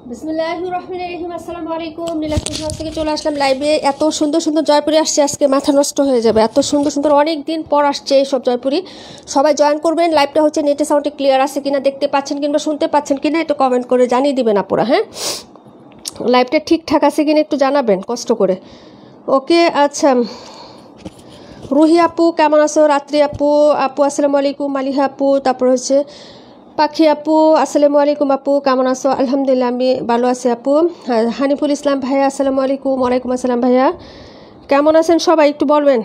বিসমিল্লাহির রহমানির রহিম। আসসালামু আলাইকুম। নীলাক্ষী থেকে চলে আসলাম লাইভে। এত সুন্দর সুন্দর জয়পুরি আসছে, আজকে মাথা নষ্ট হয়ে যাবে। এত সুন্দর সুন্দর অনেক দিন পর আসছে এইসব জয়পুরি। সবাই জয়েন করবেন। লাইভটা হচ্ছে নেটে সাউন্ডে ক্লিয়ার আছে কিনা, দেখতে পাচ্ছেন কিংবা শুনতে পাচ্ছেন কিনা একটু কমেন্ট করে জানিয়ে দিবেন আপুরা। হ্যাঁ, লাইভটা ঠিকঠাক আছে কিনা একটু জানাবেন কষ্ট করে। ওকে, আচ্ছা। রুহি আপু কেমন আছো? রাত্রি আপু, আপু আসসালামু আলাইকুম। মালিহা আপু, তারপর হচ্ছে পাখি আপু আসসালামু আলাইকুম। আপু কেমন আছো? আলহামদুলিল্লাহ আমি ভালো আছি আপু। হানিফুল ইসলাম ভাইয়া আসসালামু আলাইকুম। ওয়ালাইকুম আসসালাম ভাইয়া, কেমন আছেন সবাই একটু বলবেন।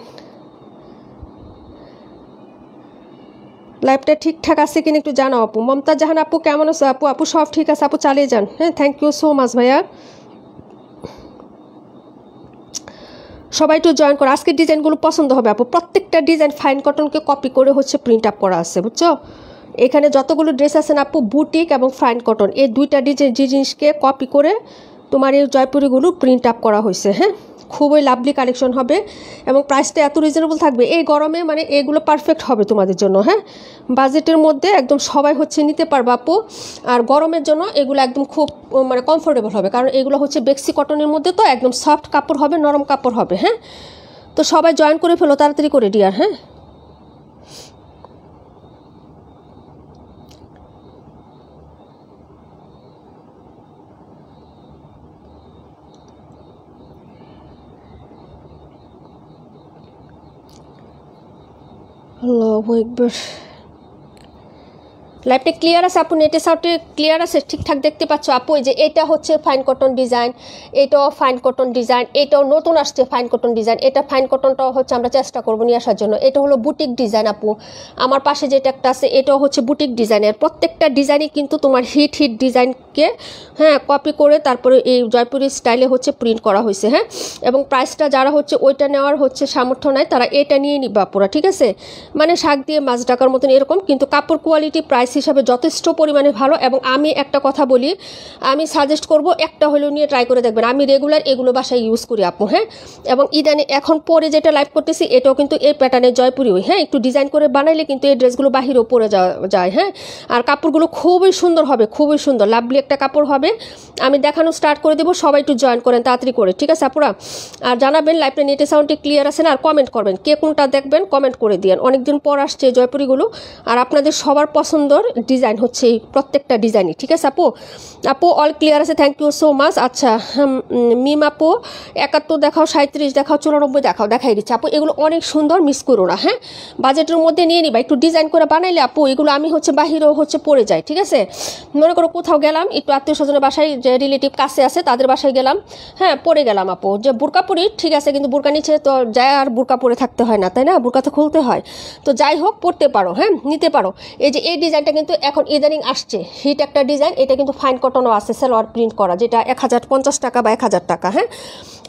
লাইভটা ঠিকঠাক আছে কিনা একটু জানাও আপু। মমতাজ জাহান আপু কেমন আছো? আপু আপু সব ঠিক আছে আপু, চালিয়ে যান। হ্যাঁ, থ্যাংক ইউ সো মাচ ভাইয়া। সবাই একটু জয়েন করো। আজকের ডিজাইনগুলো পছন্দ হবে আপু। প্রত্যেকটা ডিজাইন ফাইন কটনকে কপি করে হচ্ছে প্রিন্ট আপ করা আছে, বুঝছো? এখানে যতগুলো ড্রেস আছে না আপু, বুটিক এবং ফাইন কটন এই দুইটা জিনিসকে কপি করে তোমার এই জয়পুরিগুলো প্রিন্ট আপ করা হয়েছে। হ্যাঁ, খুবই লাভলি কালেকশন হবে এবং প্রাইসটা এত রিজনেবল থাকবে এই গরমে, মানে এগুলো পারফেক্ট হবে তোমাদের জন্য। হ্যাঁ, বাজেটের মধ্যে একদম সবাই হচ্ছে নিতে পারবে আপু। আর গরমের জন্য এগুলো একদম খুব মানে কমফোর্টেবল হবে, কারণ এগুলো হচ্ছে বেক্সি কটনের মধ্যে, তো একদম সফট কাপড় হবে, নরম কাপড় হবে। হ্যাঁ, তো সবাই জয়েন করে ফেলো তাড়াতাড়ি করে ডিয়ার। হ্যাঁ, আল্লাহু আকবার। লাইভটা ক্লিয়ার আছে আপু? নেটে সাউন্ডে ক্লিয়ার আছে? ঠিকঠাক দেখতে পাচ্ছ আপু? এই যে এটা হচ্ছে ফাইন কটন ডিজাইন, এটাও ফাইন কটন ডিজাইন, এটাও নতুন আসছে ফাইন কটন ডিজাইন। এটা ফাইন কটনটাও হচ্ছে আমরা চেষ্টা করবো নিয়ে আসার জন্য। এটা হলো বুটিক ডিজাইন আপু। আমার পাশে যেটা একটা আছে এটাও হচ্ছে বুটিক ডিজাইনের। প্রত্যেকটা ডিজাইনই কিন্তু তোমার হিট ডিজাইনকে হ্যাঁ কপি করে তারপরে এই জয়পুরি স্টাইলে হচ্ছে প্রিন্ট করা হয়েছে। হ্যাঁ, এবং প্রাইসটা যারা হচ্ছে ওইটা নেওয়ার হচ্ছে সামর্থ্য নাই তারা এটা নিয়ে নিবা পুরা, ঠিক আছে? মানে শাক দিয়ে মাছ ঢাকার মতন এরকম, কিন্তু কাপড় কোয়ালিটি প্রাইস হিসাবে যথেষ্ট পরিমাণে ভালো। এবং আমি একটা কথা বলি, আমি সাজেস্ট করব একটা হলেও নিয়ে ট্রাই করে দেখবেন। আমি রেগুলার এগুলো বাসায় ইউজ করি আপু। হ্যাঁ, এবং ইদানি এখন পরে যেটা লাইভ করতেছি এটাও কিন্তু এই প্যাটার্নের জয়পুরি। হ্যাঁ, একটু ডিজাইন করে বানাইলে কিন্তু এই ড্রেসগুলো বাহিরেও পরে যায়। হ্যাঁ, আর কাপড়গুলো খুবই সুন্দর হবে, খুবই সুন্দর লাভলি একটা কাপড় হবে। আমি দেখানো স্টার্ট করে দেবো, সবাই একটু জয়েন করেন তাড়াতাড়ি করে, ঠিক আছে আপুরা? আর জানাবেন লাইভটা নেটে সাউন্ডে ক্লিয়ার আছে না, আর কমেন্ট করবেন কে কোনটা দেখবেন, কমেন্ট করে দিয়েন। অনেকদিন পর আসছে জয়পুরিগুলো, আর আপনাদের সবার পছন্দর ডিজাইন হচ্ছে এই প্রত্যেকটা ডিজাইনই, ঠিক আছে আপু? আপু অল ক্লিয়ার আছে, থ্যাংক ইউ সো মাচ। আচ্ছা, মিম আপু 71 দেখাও, 37 দেখাও, 94 দেখাও, দেখাই দিচ্ছে আপু। এগুলো অনেক সুন্দর, মিস করো না। হ্যাঁ, বাজেটের মধ্যে নিয়ে নিবা। একটু ডিজাইন করে বানাইলে আপু এগুলো আমি হচ্ছে বাহিরেও হচ্ছে পরে যাই, ঠিক আছে? মনে করো কোথাও গেলাম, একটু আত্মীয় স্বজনের বাসায় যে রিলেটিভ কাছে আছে তাদের বাসায় গেলাম, হ্যাঁ পরে গেলাম আপু, যে বুরকা পরি ঠিক আছে, কিন্তু বুরকা নিচে তো যায় আর বুরকা পরে থাকতে হয় না, তাই না? বুরকা তো খুলতে হয়। তো যাই হোক, পরতে পারো, হ্যাঁ নিতে পারো। এই যে এই ডিজাইনটা কিন্তু এখন ইদানিং আসছে, হিট একটা ডিজাইন। এটা কিন্তু ফাইন কটনও আছে, সালোয়ার প্রিন্ট করা, যেটা 1050 টাকা বা 1000 টাকা। হ্যাঁ,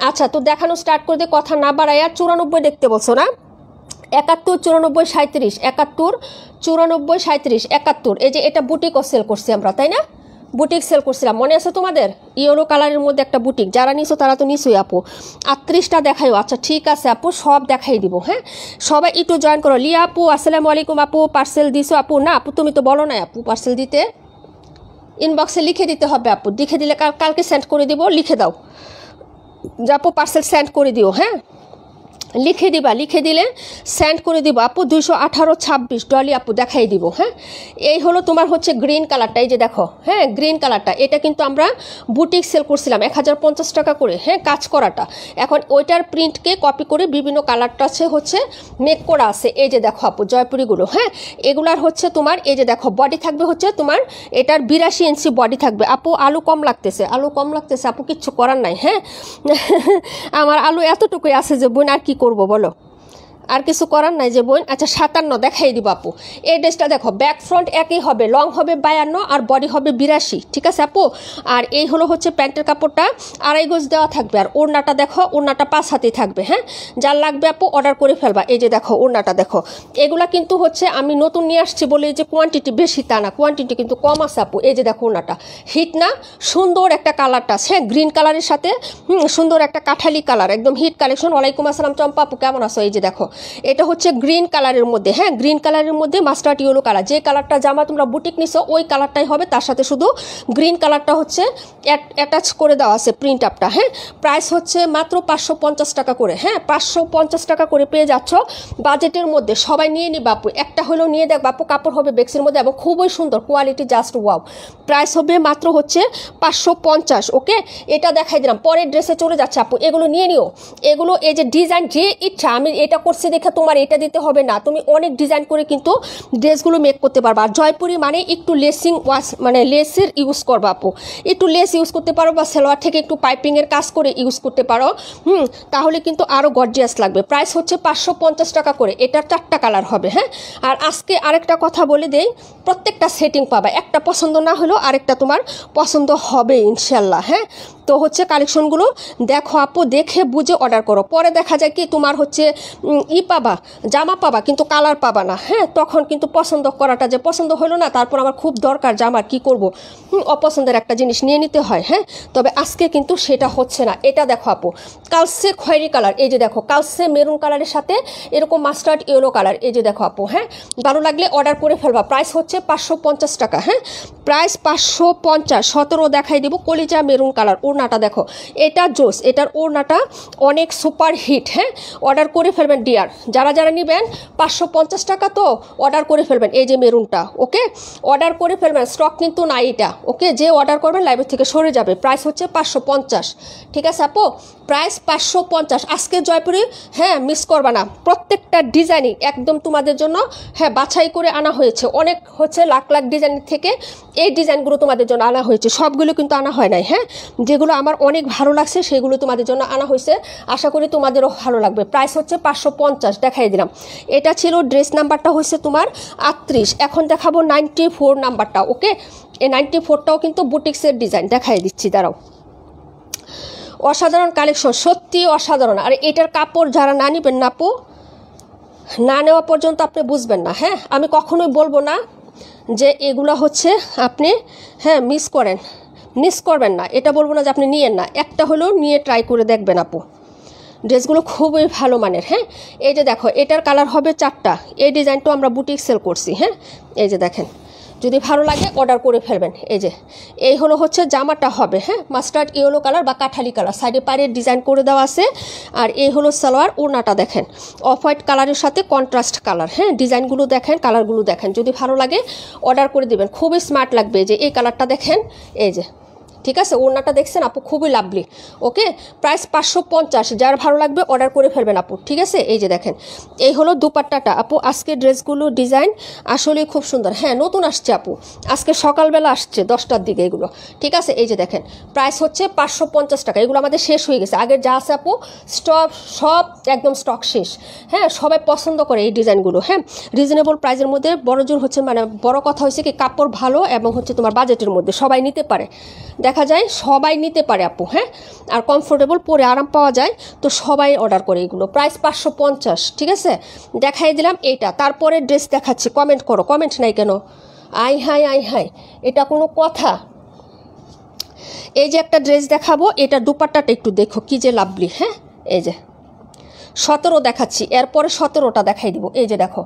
আচ্ছা, তো দেখানো স্টার্ট করে দিয়ে কথা না বাড়ায়। আর 94 দেখতে বলছো না? 71, 94, 37, 71, 94, 37, 71। এই যে এটা বুটিকও সেল করছি আমরা, তাই না? বুটিক সেল করছিলাম, মনে আছে তোমাদের? ইয়েলো কালারের মধ্যে একটা বুটিক, যারা নিছো তারা তো নিছোই আপু। 38টা দেখাইও। আচ্ছা ঠিক আছে আপু, সব দেখাই দিব। হ্যাঁ, সবাই একটু জয়েন করো। লিয়া আপু আসসালামু আলাইকুম আপু, পার্সেল দিছো আপু? না আপু, তুমি তো বলো না আপু পার্সেল দিতে। ইনবক্সে লিখে দিতে হবে আপু, লিখে দিলে কালকে সেন্ড করে দিব। লিখে দাও যে আপু পার্সেল সেন্ড করে দিও। হ্যাঁ, লিখে দিবা, লিখে দিলে সেন্ড করে দিব আপু। 218, 26 ডলি আপু দেখাই দিব। হ্যাঁ, এই হলো তোমার হচ্ছে গ্রিন কালারটা, এই যে দেখো। হ্যাঁ, গ্রিন কালারটা এটা কিন্তু আমরা বুটিক সেল করছিলাম 1050 টাকা করে। হ্যাঁ, কাজ করাটা। এখন ওইটার প্রিন্টকে কপি করে বিভিন্ন কালারটা হচ্ছে মেক করা আছে। এই যে দেখো আপু জয়পুরিগুলো। হ্যাঁ, এগুলার হচ্ছে তোমার এই যে দেখো বডি থাকবে হচ্ছে তোমার এটার 82 ইঞ্চি বডি থাকবে আপু। আলু কম লাগতেছে, আলু কম লাগতেছে আপু, কিচ্ছু করার নাই। হ্যাঁ, আমার আলু এতটুকুই আছে যে বোন, আর কি করবো বলো? আর কিছু করার নাই যে বোন। আচ্ছা 57 দেখাই দিব আপু। এই ড্রেসটা দেখো, ব্যাক ফ্রন্ট একই হবে, লং হবে 52 আর বডি হবে 82, ঠিক আছে আপু। আর এই হলো হচ্ছে প্যান্টের কাপড়টা, 2.5 গজ দেওয়া থাকবে। আর ওড়নাটা দেখো, ওড়নাটা 5 হাতেই থাকবে। হ্যাঁ, যার লাগবে আপু অর্ডার করে ফেলবা। এই যে দেখো ওড়নাটা দেখো, এগুলা কিন্তু হচ্ছে আমি নতুন নিয়ে আসছি বলে যে কোয়ান্টিটি বেশি তা না, কোয়ান্টিটি কিন্তু কম আছে আপু। এই যে দেখো ওড়নাটা হিট না, সুন্দর একটা কালারটা আছে, হ্যাঁ গ্রিন কালারের সাথে সুন্দর একটা কাঠালি কালার, একদম হিট কালেকশন। ওয়ালাইকুম আসসালাম চম্পা আপু, কেমন আছো? এই যে দেখো এটা হচ্ছে গ্রিন কালারের মধ্যে, হ্যাঁ গ্রিন কালারের মধ্যে মাস্টার্ড ইয়েলো কালার। যে কালারটা জামা তোমরা বুটিক নিছো ওই কালারটাই হবে, তার সাথে শুধু গ্রিন কালারটা হচ্ছে অ্যাটাচ করে দেওয়া আছে প্রিন্ট আপটা। হ্যাঁ, প্রাইস হচ্ছে মাত্র 550 টাকা করে। হ্যাঁ, 550 টাকা করে পেয়ে যাচ্ছ বাজেটের মধ্যে। সবাই নিয়ে নি বাপু, একটা হলেও নিয়ে দেখ বাপু। কাপড় হবে বেক্সের মধ্যে এবং খুবই সুন্দর কোয়ালিটি, জাস্ট ওয়াও। প্রাইস হবে মাত্র হচ্ছে 550। ওকে, এটা দেখাই দিলাম। পরের ড্রেসে চলে যাচ্ছে আপু, এগুলো নিয়ে নিও। এগুলো এই যে ডিজাইন, যে ইচ্ছা আমি এটা করছি দেখে তোমার এটা দিতে হবে না, তুমি অনেক ডিজাইন করে কিন্তু ড্রেসগুলো মেক করতে পারবা। আর জয়পুরি মানে একটু লেসিং ওয়াশ, মানে লেসের ইউজ করবা আপু, একটু লেস ইউজ করতে পারো বা সেলোয়ার থেকে একটু পাইপিংয়ের কাজ করে ইউজ করতে পারো। তাহলে কিন্তু আরও গর্জিয়াস লাগবে। প্রাইস হচ্ছে 550 টাকা করে। এটার 4টা কালার হবে। হ্যাঁ, আর আজকে আরেকটা কথা বলে দেই, প্রত্যেকটা সেটিং পাবা, একটা পছন্দ না হলেও আরেকটা তোমার পছন্দ হবে ইনশাল্লাহ। হ্যাঁ, তো হচ্ছে কালেকশনগুলো দেখো আপু, দেখে বুঝে অর্ডার করো। পরে দেখা যায় কি তোমার হচ্ছে পাবা, জামা পাবা কিন্তু কালার পাবা না। হ্যাঁ, তখন কিন্তু পছন্দ করাটা যে পছন্দ হলো না, তারপর আমার খুব দরকার জামার, কি করব, অপছন্দের একটা জিনিস নিয়ে নিতে হয়। হ্যাঁ, তবে আজকে কিন্তু সেটা হচ্ছে না। এটা দেখো আপু, কালসে খয়েরি কালার, এই যে দেখো কালসে মেরুন কালারের সাথে এরকম মাস্টার্ড ইয়েলো কালার। এই যে দেখো আপু, হ্যাঁ ভালো লাগলে অর্ডার করে ফেলবা। প্রাইস হচ্ছে 550 টাকা। হ্যাঁ, প্রাইস 550। 17 দেখাই দিব, কলিজা মেরুন কালার। ওড়নাটা দেখো, এটা জোস, এটার ওড়নাটা অনেক সুপার হিট। হ্যাঁ, অর্ডার করে ফেলবেন ডিয়ার, যারা যারা নেবেন। 550 টাকা তো অর্ডার করে ফেলবেন। এই যে মেরুনটা, ওকে অর্ডার করে ফেলবেন, স্টক কিন্তু নাই এটা। ওকে, যে অর্ডার করবেন লাইভের থেকে সরে যাবে। প্রাইস হচ্ছে 550, ঠিক আছে আপু, প্রাইস 550। আজকে জয়পুরে, হ্যাঁ মিস করবা না, প্রত্যেকটা ডিজাইনই একদম তোমাদের জন্য হ্যাঁ বাছাই করে আনা হয়েছে। অনেক হচ্ছে লাখ লাখ ডিজাইন থেকে এই ডিজাইনগুলো তোমাদের জন্য আনা হয়েছে, সবগুলো কিন্তু আনা হয় নাই। হ্যাঁ, যেগুলো আমার অনেক ভালো লাগছে সেগুলো তোমাদের জন্য আনা হয়েছে, আশা করি তোমাদেরও ভালো লাগবে। প্রাইস হচ্ছে 550, দেখাই দিলাম। এটা ছিল ড্রেস নাম্বারটা হচ্ছে তোমার 38। এখন দেখাবো 94 নাম্বারটা। ওকে, এই 94টাও কিন্তু বুটিক্সের ডিজাইন, দেখাই দিচ্ছি, দাঁড়াও। অসাধারণ কালেকশন, সত্যি অসাধারণ। আর এটার কাপড় যারা না নেবেন না আপু, না নেওয়া পর্যন্ত আপনি বুঝবেন না। হ্যাঁ, আমি কখনোই বলবো না যে এগুলো হচ্ছে আপনি হ্যাঁ মিস করবেন না, এটা বলবো না যে আপনি নিয়েন না, একটা হলেও নিয়ে ট্রাই করে দেখবেন আপু। ড্রেসগুলো খুবই ভালো মানের। হ্যাঁ, এই যে দেখো এটার কালার হবে 4টা। এই ডিজাইনটাও আমরা বুটিক সেল করছি। হ্যাঁ, এই যে দেখেন, যদি ভালো লাগে অর্ডার করে ফেলবেন। এই যে এই হলো হচ্ছে জামাটা হবে, হ্যাঁ মাস্টার্ড ইয়েলো কালার বা কাঠালি কালার, সাইডে পাড়ের ডিজাইন করে দেওয়া আছে। আর এই হলো সালোয়ার, ওড়নাটা দেখেন অফ হোয়াইট কালারের সাথে কন্ট্রাস্ট কালার। হ্যাঁ, ডিজাইনগুলো দেখেন, কালারগুলো দেখেন, যদি ভালো লাগে অর্ডার করে দেবেন, খুবই স্মার্ট লাগবে। যে এই কালারটা দেখেন, এই যে ঠিক আছে, ওড়নাটা দেখছেন আপু, খুবই লাভলি। ওকে, প্রাইস 550, যার ভালো লাগবে অর্ডার করে ফেলবেন আপু, ঠিক আছে। এই যে দেখেন, এই হলো দুপাট্টাটা আপু। আজকে ড্রেসগুলো ডিজাইন আসলে খুব সুন্দর। হ্যাঁ, নতুন আসছে আপু, আজকে সকালবেলা আসছে 10টার দিকে এগুলো, ঠিক আছে। এই যে দেখেন, প্রাইস হচ্ছে 550 টাকা। এগুলো আমাদের শেষ হয়ে গেছে, আগের যা আছে আপু স্টক সব একদম স্টক শেষ। হ্যাঁ, সবাই পছন্দ করে এই ডিজাইনগুলো। হ্যাঁ, রিজনেবল প্রাইসের মধ্যে, বড় জোর হচ্ছে মানে বড় কথা হয়েছে কি কাপড় ভালো এবং হচ্ছে তোমার বাজেটের মধ্যে, সবাই নিতে পারে, দেখা যায় সবাই নিতে পারে আপু। হ্যাঁ, আর কমফোর্টেবল পরে আরাম পাওয়া যায়, তো সবাই অর্ডার করে এগুলো। প্রাইস 550, ঠিক আছে, দেখাই দিলাম এইটা। তারপরে ড্রেস দেখাচ্ছি, কমেন্ট করো, কমেন্ট নাই কেন? আই হাই, এটা কোনো কথা? এই যে একটা ড্রেস দেখাবো, এটা দুপাট্টাটা একটু দেখো কি যে লাভলি। হ্যাঁ, এই যে 17 দেখাচ্ছি, এরপরে 17টা দেখাই দিব। এই যে দেখো,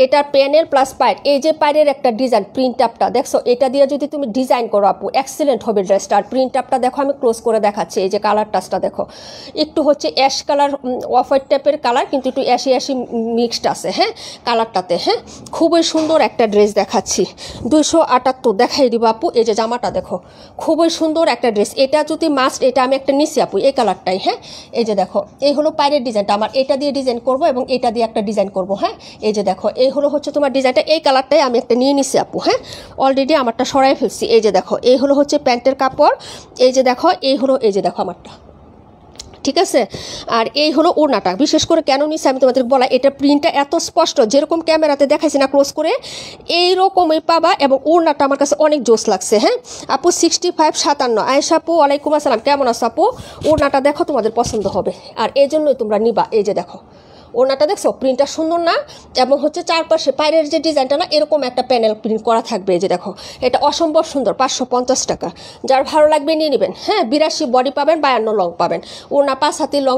এটা প্যানেল প্লাস পাইট, এই যে পাইরের একটা ডিজাইন, প্রিন্ট আপটা দেখছো, এটা দিয়ে যদি তুমি ডিজাইন করো আপু এক্সিলেন্ট হবে ড্রেসটা। আর প্রিন্ট আপটা দেখো, আমি ক্লোজ করে দেখাচ্ছি। এই যে কালার টাচটা দেখো, একটু হচ্ছে অ্যাশ কালার, অফ হোয়াইট টাইপের কালার, কিন্তু একটু অ্যাশি মিক্সড আছে। হ্যাঁ, কালারটাতে। হ্যাঁ, খুবই সুন্দর একটা ড্রেস দেখাচ্ছি, 278 দেখাই দিব আপু। এই যে জামাটা দেখো, খুবই সুন্দর একটা ড্রেস। এটা যদি মাস্ট, এটা আমি একটা নিছি আপু, এই কালারটাই। হ্যাঁ, এই যে দেখো, এই হলো পাইরের ডিজাইনটা। আমার এটা দিয়ে ডিজাইন করব এবং এটা দিয়ে একটা ডিজাইন করব। হ্যাঁ, এই যে দেখো, এই হলো হচ্ছে তোমার ডিজাইনটা, এই কালারটাই আমি একটা নিয়ে নিছি আপু। হ্যাঁ, অলরেডি আমারটা সরাই ফেলছি। এই যে দেখো, এই হলো হচ্ছে প্যান্টের কাপড়। এই যে দেখো, এই হলো, এই যে দেখো আমারটা, ঠিক আছে। আর এই হলো ওড়নাটা, বিশেষ করে কেন নিছি আমি তোমাদের বলা, এটা প্রিন্টটা এত স্পষ্ট, যেরকম ক্যামেরাতে দেখাইছি না ক্লোজ করে এইরকমই পাবা, এবং ওড়নাটা আমার কাছে অনেক জোস লাগছে। হ্যাঁ আপু 6557 আয়েশা আপু ওয়ালাইকুম আসসালাম, কেমন আছো আপু? ওড়নাটা দেখো, তোমাদের পছন্দ হবে, আর এই জন্যই তোমরা নিবা। এই যে দেখো ওড়নাটা দেখছো, প্রিন্টটা সুন্দর না? এবং হচ্ছে চারপাশে পায়ের যে ডিজাইনটা না, এরকম একটা প্যানেল প্রিন্ট করা থাকবে। এই যে দেখো, এটা অসম্ভব সুন্দর, 550 টাকা। যার ভালো লাগবে নিয়ে নেবেন। হ্যাঁ 82 বডি পাবেন, 52 লং পাবেন, ওড়না 5 হাতি লং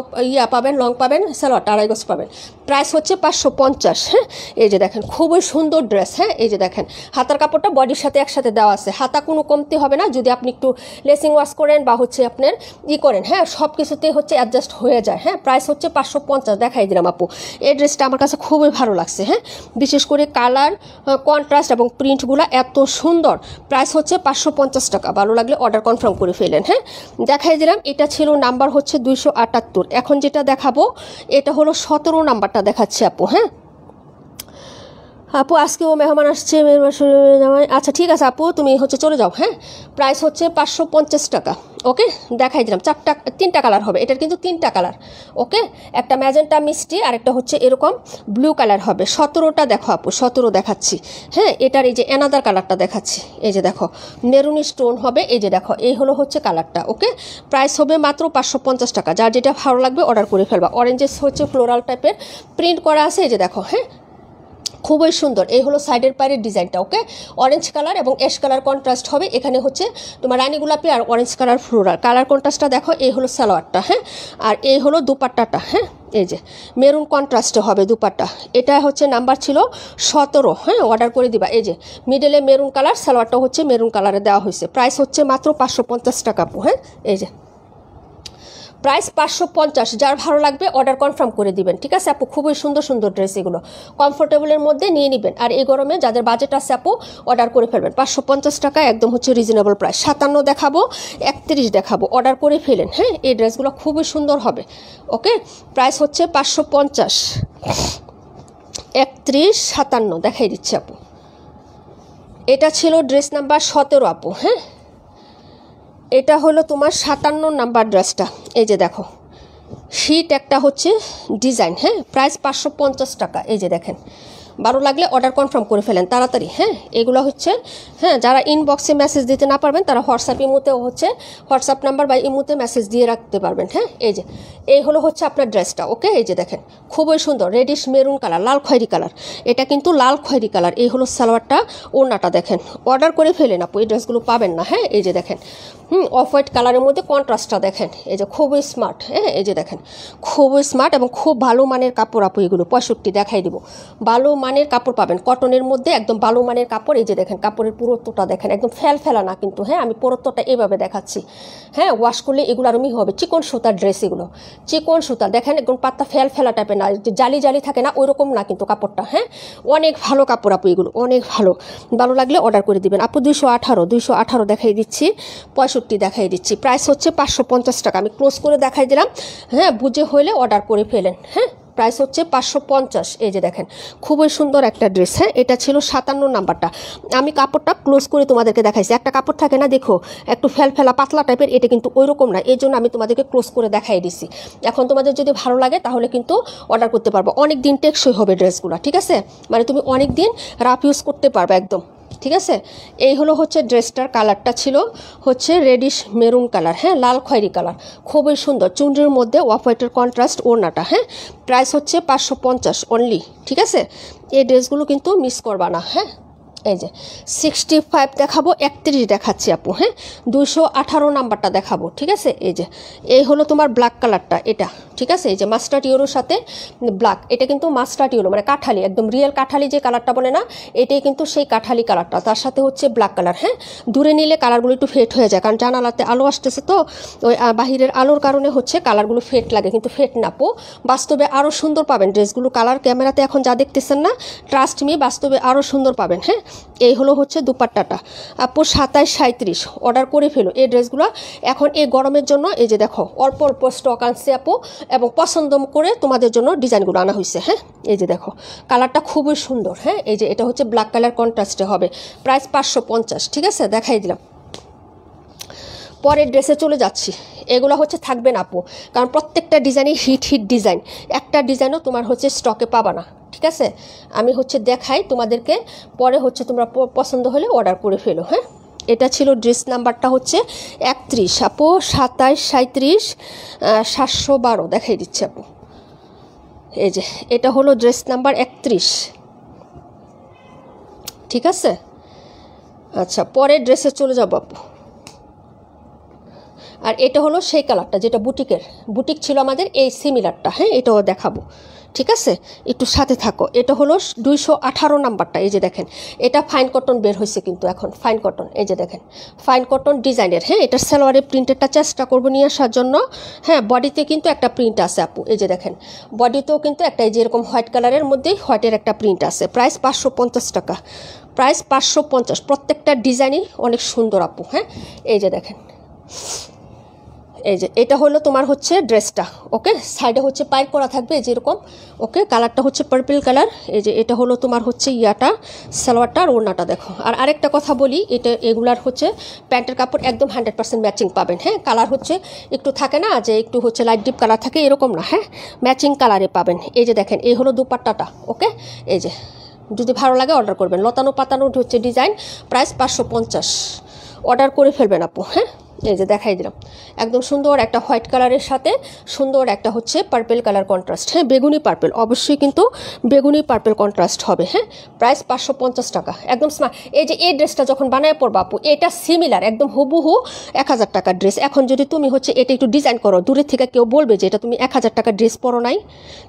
পাবেন, লং পাবেন, সালোয়ারটা 2.5 গজ পাবেন। প্রাইস হচ্ছে 550। হ্যাঁ এই যে দেখেন খুবই সুন্দর ড্রেস। হ্যাঁ এই যে দেখেন হাতার কাপড়টা বডির সাথে একসাথে দেওয়া আছে, হাতা কোনো কমতি হবে না যদি আপনি একটু লেসিং ওয়াশ করেন বা হচ্ছে আপনার করেন। হ্যাঁ সব কিছুতেই হচ্ছে অ্যাডজাস্ট হয়ে যায়। হ্যাঁ প্রাইস হচ্ছে 550, দেখাই দিলাম আপু। এই ড্রেসটা আমার কাছে খুবই ভালো লাগছে। হ্যাঁ বিশেষ করে কালার কন্ট্রাস্ট এবং প্রিন্টগুলো এত সুন্দর। প্রাইস হচ্ছে 550 টাকা। ভালো লাগলে অর্ডার কনফার্ম করে ফেলেন। হ্যাঁ দেখাই দিলাম, এটা ছিল নাম্বার হচ্ছে 278। এখন যেটা দেখাবো এটা হলো 17 নাম্বারটা দেখাচ্ছে আপু। হ্যাঁ আপু আজকেও মেহমান আসছে, আচ্ছা ঠিক আছে আপু, তুমি হচ্ছে চলে যাও। হ্যাঁ প্রাইস হচ্ছে 550 টাকা। ওকে দেখাই দিলাম, 3টা কালার হবে, এটার কিন্তু 3টা কালার। ওকে একটা ম্যাজেন্টা মিষ্টি, আর একটা হচ্ছে এরকম ব্লু কালার হবে। 17টা দেখো আপু, 17 দেখাচ্ছি। হ্যাঁ এটার এই যে অ্যানাদার কালারটা দেখাচ্ছি, এই যে দেখো মেরুনি স্টোন হবে। এই যে দেখো এই হলো হচ্ছে কালারটা। ওকে প্রাইস হবে মাত্র 550 টাকা। যার যেটা ভালো লাগবে অর্ডার করে ফেলবা। অরেঞ্জেস হচ্ছে ফ্লোরাল টাইপের প্রিন্ট করা আছে। এই যে দেখো, হ্যাঁ খুবই সুন্দর। এই হলো সাইডের পায়ের ডিজাইনটা। ওকে অরেঞ্জ কালার এবং অ্যাশ কালার কন্ট্রাস্ট হবে। এখানে হচ্ছে তোমার রানী গোলাপি আর অরেঞ্জ কালার ফ্লোরাল কালার কন্ট্রাস্টটা দেখো। এই হলো সালোয়ারটা। হ্যাঁ আর এই হলো দুপাট্টাটা। হ্যাঁ এই যে মেরুন কন্ট্রাস্টে হবে দুপাট্টা। এটা হচ্ছে নাম্বার ছিল 17। হ্যাঁ অর্ডার করে দিবা। এই যে মিডলে মেরুন কালার, সালোয়ারটা হচ্ছে মেরুন কালারে দেওয়া হয়েছে। প্রাইস হচ্ছে মাত্র 550 টাকা আপু। হ্যাঁ এই যে প্রাইস 550। যার ভালো লাগবে অর্ডার কনফার্ম করে দিবেন। ঠিক আছে আপু, খুবই সুন্দর সুন্দর ড্রেস, এগুলো কমফোর্টেবলের মধ্যে নিয়ে নেবেন। আর এই গরমে যাদের বাজেট আছে আপু অর্ডার করে ফেলবেন। 550 টাকা একদম হচ্ছে রিজনেবল প্রাইস। 57 দেখাবো, 31 দেখাবো, অর্ডার করে ফেলেন। হ্যাঁ এই ড্রেসগুলো খুবই সুন্দর হবে। ওকে প্রাইস হচ্ছে 550, 31, 57 দেখাই দিচ্ছি আপু। এটা ছিল ড্রেস নাম্বার 17 আপু। হ্যাঁ এটা হলো তোমার 57 নাম্বার ড্রেসটা। এই যে দেখো শীট একটা হচ্ছে ডিজাইন। হ্যাঁ প্রাইস 550 টাকা। এই যে দেখেন ভালো লাগলে অর্ডার কনফার্ম করে ফেলেন তাড়াতাড়ি। হ্যাঁ এগুলো হচ্ছে হ্যাঁ যারা ইনবক্সে মেসেজ দিতে না পারবেন তারা হোয়াটসঅ্যাপ ইমোতেও হচ্ছে হোয়াটসঅ্যাপ নাম্বার বা ইমোতে মেসেজ দিয়ে রাখতে পারবেন। হ্যাঁ এই যে এই হলো হচ্ছে আপনার ড্রেসটা। ওকে এই যে দেখেন খুবই সুন্দর রেডিশ মেরুন কালার, লাল খয়েরি কালার, এটা কিন্তু লাল খয়েরি কালার। এই হলো সালোয়ারটা, ওড়নাটা দেখেন। অর্ডার করে ফেলেন আপু, এই ড্রেসগুলো পাবেন না। হ্যাঁ এই যে দেখেন অফ হোয়াইট কালারের মধ্যে কন্ট্রাস্টটা দেখেন। এই যে খুবই স্মার্ট। হ্যাঁ এই যে দেখেন খুবই স্মার্ট এবং খুব ভালো মানের কাপড় আপু এগুলো। 65 দেখাই দিব, ভালো মানের কাপড় পাবেন কটনের মধ্যে, একদম ভালো মানের কাপড়। এই যে দেখেন কাপড়ের পুরুত্বটা দেখেন, একদম ফেলা না কিন্তু। হ্যাঁ আমি পুরুত্বটা এইভাবে দেখাচ্ছি। হ্যাঁ ওয়াশ করলে এগুলো আরও হবে। চিকন সুতার ড্রেস এগুলো, চিকন সুতা দেখেন, একদম পাত্তা ফেলা টাইপের না, জালি জালি থাকে না ওই রকম না কিন্তু কাপড়টা। হ্যাঁ অনেক ভালো কাপড় আপু এগুলো, অনেক ভালো। ভালো লাগলে অর্ডার করে দিবেন আপু। 218 দেখাই দিচ্ছি, 65 দেখাই দিচ্ছি। প্রাইস হচ্ছে 550 টাকা। আমি ক্লোজ করে দেখাই দিলাম। হ্যাঁ বুঝে হইলে অর্ডার করে ফেলেন। হ্যাঁ প্রাইস হচ্ছে 550। এই যে দেখেন খুবই সুন্দর একটা ড্রেস। হ্যাঁ এটা ছিল 57 নাম্বারটা। আমি কাপড়টা ক্লোজ করে তোমাদেরকে দেখাইছি। একটা কাপড় থাকে না দেখো একটু ফেলা পাতলা টাইপের, এটা কিন্তু ওই রকম না, এই জন্য আমি তোমাদেরকে ক্লোজ করে দেখাই দিছি। এখন তোমাদের যদি ভালো লাগে তাহলে কিন্তু অর্ডার করতে পারবো। অনেক দিন টেকসই হবে ড্রেসগুলো। ঠিক আছে মানে তুমি অনেক দিন রাফ ইউজ করতে পারবে একদম। ঠিক আছে এই হলো হচ্ছে ড্রেসটার কালারটা ছিল হচ্ছে রেডিশ মেরুন কালার। হ্যাঁ লাল খয়েরি কালার, খুবই সুন্দর। চুনরির মধ্যে অফ হোয়াইটের কন্ট্রাস্ট ওড়নাটা। হ্যাঁ প্রাইস হচ্ছে 550 অনলি। ঠিক আছে এই ড্রেসগুলো কিন্তু মিস করবা না। হ্যাঁ এই যে 65 দেখাবো, 31 দেখাচ্ছি আপু। হ্যাঁ 218 নাম্বারটা দেখাবো। ঠিক আছে এই যে এই হলো তোমার ব্ল্যাক কালারটা এটা। ঠিক আছে এই যে মাস্টার্ড ইয়েলোর সাথে ব্ল্যাক, এটা কিন্তু মাস্টার্ড ইয়েলো মানে কাঠালি, একদম রিয়েল কাঠালি যে কালারটা বলে না, এটাই কিন্তু সেই কাঠালি কালারটা, তার সাথে হচ্ছে ব্ল্যাক কালার। হ্যাঁ দূরে নিলে কালারগুলো একটু ফেড হয়ে যায়, কারণ জানালাতে আলো আসতেছে তো ওই বাহিরের আলোর কারণে হচ্ছে কালারগুলো ফেড লাগে, কিন্তু ফেড না আপু। বাস্তবে আরও সুন্দর পাবেন ড্রেসগুলো। কালার ক্যামেরাতে এখন যা দেখতেছেন না, ট্রাস্ট মি বাস্তবে আরও সুন্দর পাবেন। হ্যাঁ এই হলো হচ্ছে দুপাট্টাটা আপু। 27, 37 অর্ডার করে ফেলো এই ড্রেসগুলো এখন এই গরমের জন্য। এই যে দেখো অল্প অল্প স্টক আনছে আপু এবং পছন্দ করে তোমাদের জন্য ডিজাইনগুলো আনা হয়েছে। হ্যাঁ এই যে দেখো কালারটা খুবই সুন্দর। হ্যাঁ এই যে এটা হচ্ছে ব্ল্যাক কালার কন্ট্রাস্টে হবে। প্রাইস 550। ঠিক আছে দেখাই দিলাম। পরের ড্রেসে চলে যাচ্ছি। এগুলো হচ্ছে থাকবে না আপু, কারণ প্রত্যেকটা ডিজাইনই হিট ডিজাইন, একটা ডিজাইনও তোমার হচ্ছে স্টকে পাবা না। ঠিক আছে, আমি হচ্ছে দেখাই তোমাদেরকে, পরে হচ্ছে তোমরা পছন্দ হলে অর্ডার করে ফেলো। হ্যাঁ, এটা ছিল ড্রেস নাম্বারটা হচ্ছে 31 আপু, 27, 37, 712 দেখাই দিচ্ছে আপু। এই যে এটা হলো ড্রেস নাম্বার 31। ঠিক আছে, আচ্ছা পরের ড্রেসে চলে যাব আপু। আর এটা হলো সেই কালারটা যেটা বুটিক ছিল আমাদের, এই সিমিলারটা। হ্যাঁ, এটাও দেখাবো। ঠিক আছে, একটু সাথে থাকো। এটা হলো 218 নাম্বারটা। এই যে দেখেন, এটা ফাইন কটন বের হয়েছে কিন্তু এখন, ফাইন কটন। এই যে দেখেন, ফাইন কটন ডিজাইনের। হ্যাঁ, এটা সালোয়ারের প্রিন্টেরটা চেষ্টা করবো নিয়ে আসার জন্য। হ্যাঁ, বডিতে কিন্তু একটা প্রিন্ট আছে আপু। এই যে দেখেন, বডিতেও কিন্তু একটা এই যে এরকম হোয়াইট কালারের মধ্যেই হোয়াইটের একটা প্রিন্ট আছে। প্রাইস 550 টাকা, প্রাইস 550। প্রত্যেকটা ডিজাইনই অনেক সুন্দর আপু। হ্যাঁ, এই যে দেখেন, এই যে এটা হলো তোমার হচ্ছে ড্রেসটা। ওকে, সাইডে হচ্ছে পাইর করা থাকবে যেরকম। ওকে, কালারটা হচ্ছে পার্পল কালার। এই যে এটা হলো তোমার হচ্ছে ইয়াটা, সালোয়ারটা আর ওড়নাটা দেখো। আর আরেকটা কথা বলি, এটা এগুলার হচ্ছে প্যান্টের কাপড় একদম 100% ম্যাচিং পাবেন। হ্যাঁ, কালার হচ্ছে একটু থাকে না যে একটু হচ্ছে লাইট ডিপ কালার থাকে, এরকম না। হ্যাঁ, ম্যাচিং কালারে পাবেন। এই যে দেখেন, এই হলো দুপাট্টাটা। ওকে, এই যে যদি ভালো লাগে অর্ডার করবেন। লতানো পাতানো হচ্ছে ডিজাইন, প্রাইস 550। অর্ডার করে ফেলবেন আপু। হ্যাঁ, এই যে দেখাই দিলাম, একদম সুন্দর একটা হোয়াইট কালারের সাথে সুন্দর একটা হচ্ছে পার্পল কালার কন্ট্রাস্ট। হ্যাঁ, বেগুনি পার্পল, অবশ্যই কিন্তু বেগুনি পার্পল কন্ট্রাস্ট হবে। হ্যাঁ, প্রাইস 550 টাকা, একদম স্মার্ট। এই যে এই ড্রেসটা যখন বানায় পড়বা আপু, এটা সিমিলার একদম হুবহু 1000 টাকার ড্রেস। এখন যদি তুমি হচ্ছে এটা একটু ডিজাইন করো, দূরের থেকে কেউ বলবে যে এটা তুমি 1000 টাকার ড্রেস পরো নাই,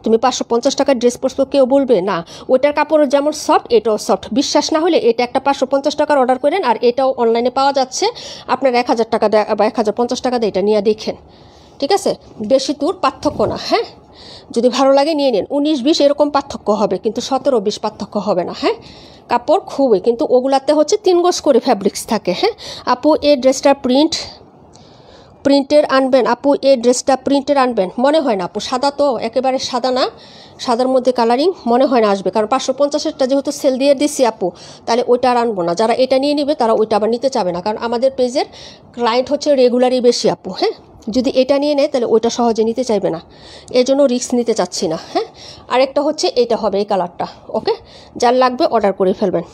তুমি 550 টাকার ড্রেস পরছো, কেউ বলবে না। ওইটার কাপড় যেমন সফট, এটাও সফট। বিশ্বাস না হলে এটা একটা 550 টাকার অর্ডার করেন, আর এটাও অনলাইনে পাওয়া যাচ্ছে। আপনার 1000 টাকা বা 1050 টাকা দিয়ে এটা নিয়ে দেখেন। ঠিক আছে, বেশি দূর পার্থক্য না। হ্যাঁ, যদি ভালো লাগে নিয়ে নিন। 19-20 এরকম পার্থক্য হবে, কিন্তু 17-20 পার্থক্য হবে না। হ্যাঁ, কাপড় খুবই, কিন্তু ওগুলাতে হচ্ছে 3 গজ করে ফ্যাব্রিক্স থাকে। হ্যাঁ আপু, এই ড্রেসটার প্রিন্টের আনবেন আপু, এই ড্রেসটা প্রিন্টের আনবেন। মনে হয় না আপু, সাদা তো একেবারে সাদা না, সাদার মধ্যে কালারিং মনে হয় না আসবে, কারণ 550-এরটা যেহেতু সেল দিয়ে দিচ্ছি আপু, তাহলে ওইটা আর আনবো না। যারা এটা নিয়ে নেবে তারা ওইটা আবার নিতে চাবে না, কারণ আমাদের পেজের ক্লায়েন্ট হচ্ছে রেগুলারই বেশি আপু। হ্যাঁ, যদি এটা নিয়ে নেয় তাহলে ওইটা সহজে নিতে চাইবে না, এই জন্য রিস্ক নিতে চাচ্ছি না। হ্যাঁ, আরেকটা হচ্ছে এটা হবে এই কালারটা। ওকে, যার লাগবে অর্ডার করে ফেলবেন।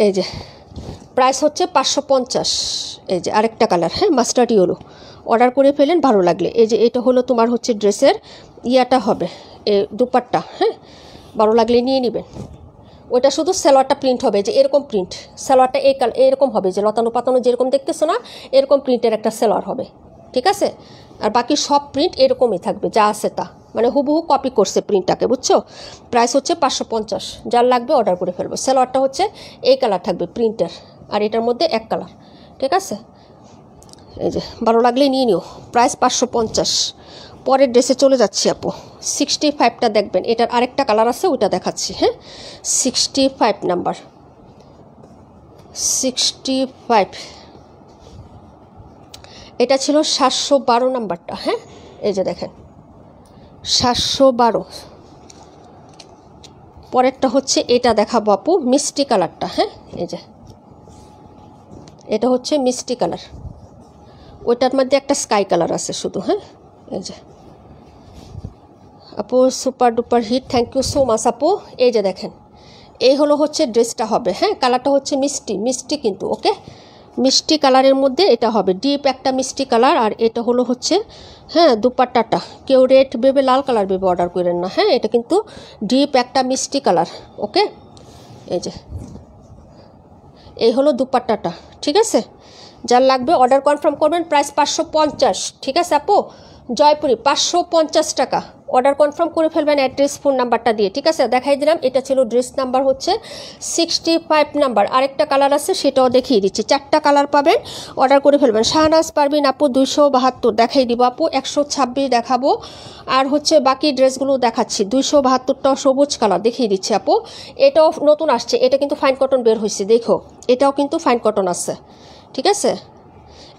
এই যে প্রাইস হচ্ছে 550। এই যে আরেকটা কালার, হ্যাঁ মাস্টার্ড ইয়েলো, অর্ডার করে ফেলেন ভালো লাগলে। এই যে এটা হলো তোমার হচ্ছে ড্রেসের ইয়াটা হবে, দুপাট্টা। হ্যাঁ, ভালো লাগলে নিয়ে নেবেন। ওইটা শুধু সালোয়ারটা প্রিন্ট হবে, যে এরকম প্রিন্ট সালোয়ারটা এরকম হবে, যে লতানো পাতানো যেরকম দেখতেছো না, এরকম প্রিন্টের একটা সালোয়ার হবে। ঠিক আছে, আর বাকি সব প্রিন্ট এরকমই থাকবে যা আছে তা, মানে হুবহু কপি করছে প্রিন্টটাকে, বুঝছো। প্রাইস হচ্ছে 550, যার লাগবে অর্ডার করে ফেলবো। সালোয়ারটা হচ্ছে এই কালার থাকবে প্রিন্টের, আর এটার মধ্যে এক কালার। ঠিক আছে, এই যে ভালো লাগলে নিয়ে নিও। প্রাইস 550। পরের ড্রেসে চলে যাচ্ছি আপু। 65টা দেখবেন, এটার আরেকটা কালার আছে, ওইটা দেখাচ্ছি। হ্যাঁ, 65 নাম্বার, 65, এটা ছিল 712 নাম্বারটা। হ্যাঁ, এই যে দেখেন 712। পরেরটা হচ্ছে এটা দেখাবো আপু, মিষ্টি কালারটা। হ্যাঁ, এই যে এটা হচ্ছে মিষ্টি কালার, ওইটার মধ্যে একটা স্কাই কালার আছে শুধু। হ্যাঁ, এই যে আপু super duper hit, thank you so much আপু। এই যে দেখেন, এই হলো হচ্ছে ড্রেসটা হবে। হ্যাঁ, কালারটা হচ্ছে মিষ্টি কিন্তু। ওকে, মিষ্টি কালারের মধ্যে এটা হবে, ডিপ একটা মিষ্টি কালার। আর এটা হলো হচ্ছে হ্যাঁ দুপাট্টাটা, কেউ রেড ভেবে লাল কালার ভেবে অর্ডার করেন না। হ্যাঁ, এটা কিন্তু ডিপ একটা মিষ্টি কালার। ওকে, এই যে এই হলো দুপাট্টাটা। ঠিক আছে, যার লাগবে অর্ডার কনফার্ম করবেন। প্রাইস 550। ঠিক আছে আপু, জয়পুরি 550 টাকা। অর্ডার কনফার্ম করে ফেলবেন অ্যাড্রেস ফোন নাম্বারটা দিয়ে। ঠিক আছে, দেখাই দিলাম। এটা ছিল ড্রেস নাম্বার হচ্ছে 65 নাম্বার। আরেকটা কালার আছে, সেটাও দেখিয়ে দিচ্ছি। 4টা কালার পাবেন, অর্ডার করে ফেলবেন। শাহনাজ পারবিন আপু 272 দেখাই দিব আপু, 126 দেখাবো। আর হচ্ছে বাকি ড্রেসগুলো দেখাচ্ছি। 272টাও সবুজ কালার দেখিয়ে দিচ্ছি আপু। এটাও নতুন আসছে, এটা কিন্তু ফাইন কটন বের হয়েছে, দেখো এটাও কিন্তু ফাইন কটন আছে। ঠিক আছে,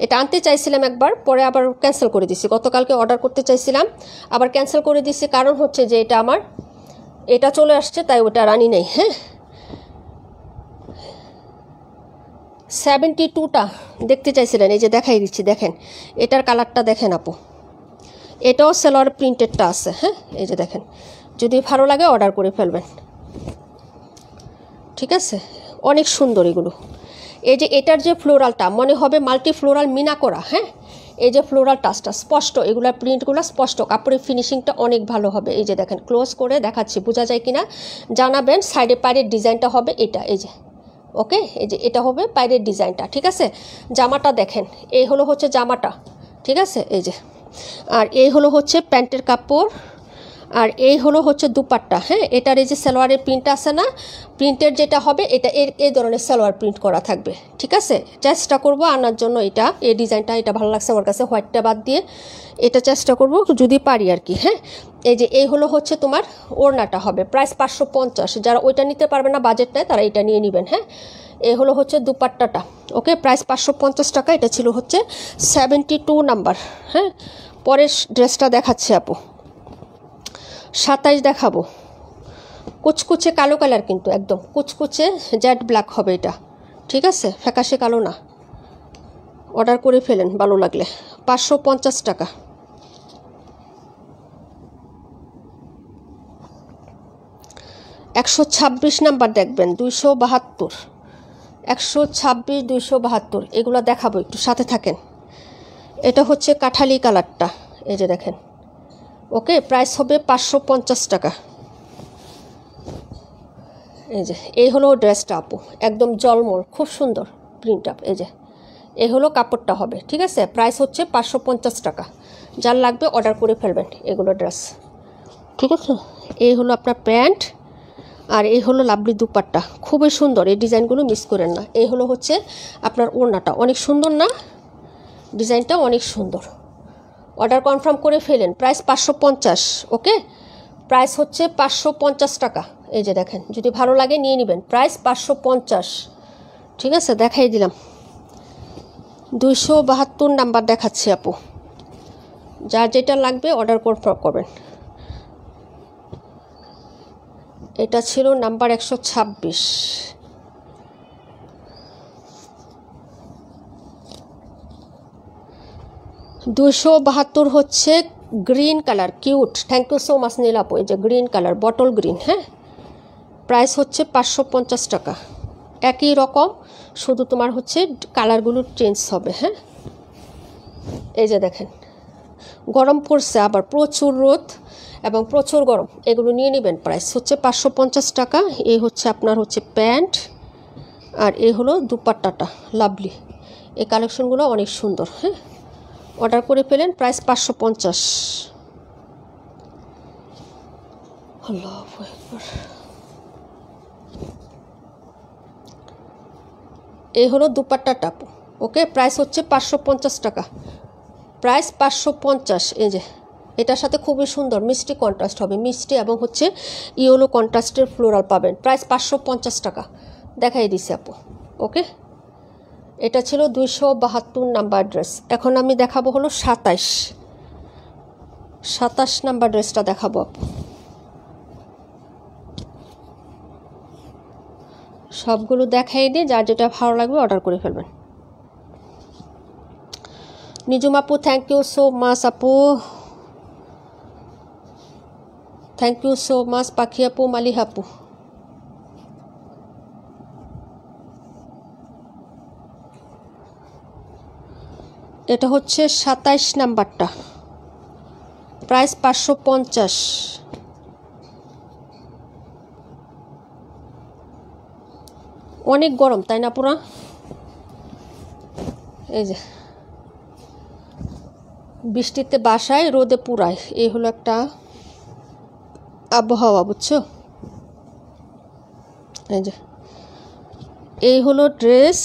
এটা আনতে চাইছিলাম একবার, পরে আবার ক্যান্সেল করে দিছি। গতকালকে অর্ডার করতে চাইছিলাম, আবার ক্যান্সেল করে দিছি, কারণ হচ্ছে যে এটা চলে আসছে, তাই ওটা আর আনি নেই। হ্যাঁ, 72টা দেখতে চাইছিলেন, এই যে দেখাই দিচ্ছি, দেখেন এটার কালারটা দেখেন আপু, এটাও সেলোয়ার প্রিন্টেডটা আছে। হ্যাঁ, এই যে দেখেন, যদি ভালো লাগে অর্ডার করে ফেলবেন, ঠিক আছে। অনেক সুন্দর এগুলো। এই যে এটার যে ফ্লোরালটা মনে হবে মাল্টি ফ্লোরাল মিনা করা। হ্যাঁ, এই যে ফ্লোরাল টাচটা স্পষ্ট, এগুলোর প্রিন্টগুলো স্পষ্ট, কাপড়ের ফিনিশিংটা অনেক ভালো হবে। এই যে দেখেন, ক্লোজ করে দেখাচ্ছি, বোঝা যায় কিনা জানাবেন। সাইডে পায়ের ডিজাইনটা হবে এটা, এই যে ওকে, এই যে এটা হবে পায়ের ডিজাইনটা, ঠিক আছে। জামাটা দেখেন, এই হলো হচ্ছে জামাটা, ঠিক আছে, এই যে। আর এই হলো হচ্ছে প্যান্টের কাপড়, আর এই হলো হচ্ছে দুপাট্টা। হ্যাঁ, এটার এই যে সালোয়ারের প্রিন্ট আছে না, প্রিন্টের যেটা হবে এটা এই ধরনের সালোয়ার প্রিন্ট করা থাকবে, ঠিক আছে। চেষ্টা করব আনার জন্য এটা, এই ডিজাইনটা এটা ভালো লাগছে আমার কাছে, হোয়াইটটা বাদ দিয়ে এটা চেষ্টা করব যদি পারি আর কি। হ্যাঁ, এই যে এই হলো হচ্ছে তোমার ওড়নাটা হবে, প্রাইস 550। যারা ওইটা নিতে পারবে না, বাজেট নেয়, তারা এটা নিয়ে নেবেন। হ্যাঁ, এই হলো হচ্ছে দুপাট্টাটা, ওকে, প্রাইস 550 টাকা। এটা ছিল হচ্ছে 72 নাম্বার। হ্যাঁ, পরের ড্রেসটা দেখাচ্ছে আপু, 27 দেখাবো। কুচকুচে কালো কালার, কিন্তু একদম কুচকুচে জেড ব্ল্যাক হবে এটা, ঠিক আছে, ফ্যাকাশে কালো না। অর্ডার করে ফেলেন ভালো লাগলে। 550 টাকা। একশো 26 নাম্বার দেখবেন, 272, 126, 272, এগুলো দেখাবো, একটু সাথে থাকেন। এটা হচ্ছে কাঠালি কালারটা, এই যে দেখেন, ওকে, প্রাইস হবে 550 টাকা। এই যে এই হলো ড্রেসটা আপু, একদম জলমল, খুব সুন্দর প্রিন্ট আপ। এই যে এই হলো কাপড়টা হবে, ঠিক আছে। প্রাইস হচ্ছে 550 টাকা। যার লাগবে অর্ডার করে ফেলবেন এগুলো ড্রেস, ঠিক আছে। এই হলো আপনার প্যান্ট, আর এই হলো লাভলি দুপাট্টা, খুবই সুন্দর, এই ডিজাইনগুলো মিস করেন না। এই হলো হচ্ছে আপনার ওড়নাটা, অনেক সুন্দর না, ডিজাইনটা অনেক সুন্দর। অর্ডার কনফার্ম করে ফেলেন, প্রাইস 550, ওকে, প্রাইস হচ্ছে 550 টাকা। এই যে দেখেন, যদি ভালো লাগে নিয়ে নেবেন, প্রাইস 550, ঠিক আছে। দেখাই দিলাম। 272 নাম্বার দেখাচ্ছি আপু, যার যেটা লাগবে অর্ডার কনফার্ম করবেন। এটা ছিল নাম্বার 126। 272 হচ্ছে green colour, cute, thank you so much Neel আপু। এই যে গ্রিন কালার, বটল গ্রিন। হ্যাঁ, প্রাইস হচ্ছে 550 টাকা। একই রকম, শুধু তোমার হচ্ছে কালারগুলো চেঞ্জ হবে। হ্যাঁ, এই যে দেখেন, গরম পড়ছে আবার, প্রচুর রোদ এবং প্রচুর গরম, এগুলো নিয়ে নেবেন। প্রাইস হচ্ছে 550 টাকা। এই হচ্ছে আপনার হচ্ছে প্যান্ট, আর এই হলো দুপাট্টাটা, লাভলি। এই কালেকশনগুলো অনেক সুন্দর। হ্যাঁ, অর্ডার করে ফেলেন, প্রাইস 550। আল্লাহু আকবার। এই হলো দুপাট্টাটা, ওকে, প্রাইস হচ্ছে 550 টাকা। প্রাইস 550। এই যে এটার সাথে খুবই সুন্দর মিষ্টি কন্ট্রাস্ট হবে, মিষ্টি এবং হচ্ছে ইয়েলো কন্ট্রাস্টের ফ্লোরাল পাবেন। প্রাইস 550 টাকা। দেখাই দিছি আপু, ওকে। এটা ছিল 272 নাম্বার ড্রেস। এখন আমি দেখাবো হলো 27 নাম্বার ড্রেসটা দেখাবো আপু। সবগুলো দেখাই দিয়ে যার যেটা ভালো লাগবে অর্ডার করে ফেলবেন। নিজুম আপু, থ্যাংক ইউ সো মাচ আপু, থ্যাংক ইউ সো মাচ। পাখি আপু, মালিহ আপু, এটা হচ্ছে 27 নাম্বারটা, প্রাইস 550। অনেক গরম তাই না পুরা? এই যে বৃষ্টিতে বাসায়, রোদে পুরায়, এই হলো একটা আবহাওয়া, বুঝছো। এই যে এই হলো ড্রেস,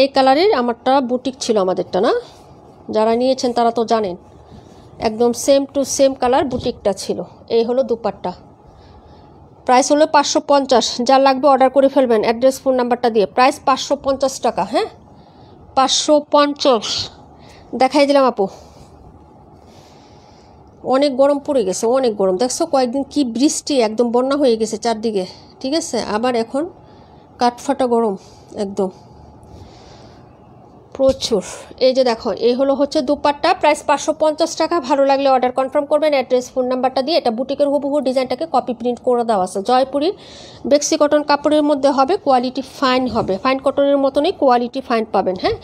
এই কালারের আমারটা বুটিক ছিল, আমাদেরটা না, যারা নিয়েছেন তারা তো জানেন, একদম সেম টু সেম কালার বুটিকটা ছিল। এই হলো দুপাট্টা, প্রাইস হলো 550। যা লাগবে অর্ডার করে ফেলবেন অ্যাড্রেস ফোন নাম্বারটা দিয়ে। প্রাইস 550 টাকা। হ্যাঁ, 550 দেখাই দিলাম আপু। অনেক গরম পড়ে গেছে, অনেক গরম, দেখছো কয়েকদিন কি বৃষ্টি, একদম বন্যা হয়ে গেছে চারদিকে, ঠিক আছে। আবার এখন কাঠফাটা গরম, একদম প্রচুর। এই যে দেখো, এই হলো হচ্ছে দুপাট্টা, প্রাইস 550 টাকা। ভালো লাগলে অর্ডার কনফার্ম করবেন, অ্যাড্রেস ফোন নাম্বারটা দিয়ে। এটা বুটিকের হুবহু ডিজাইনটাকে কপি প্রিন্ট করে দেওয়া আছে। জয়পুরি বেক্সি কটন কাপড়ের মধ্যে হবে, কোয়ালিটি ফাইন হবে, ফাইন কটনের মতনই কোয়ালিটি ফাইন পাবেন। হ্যাঁ,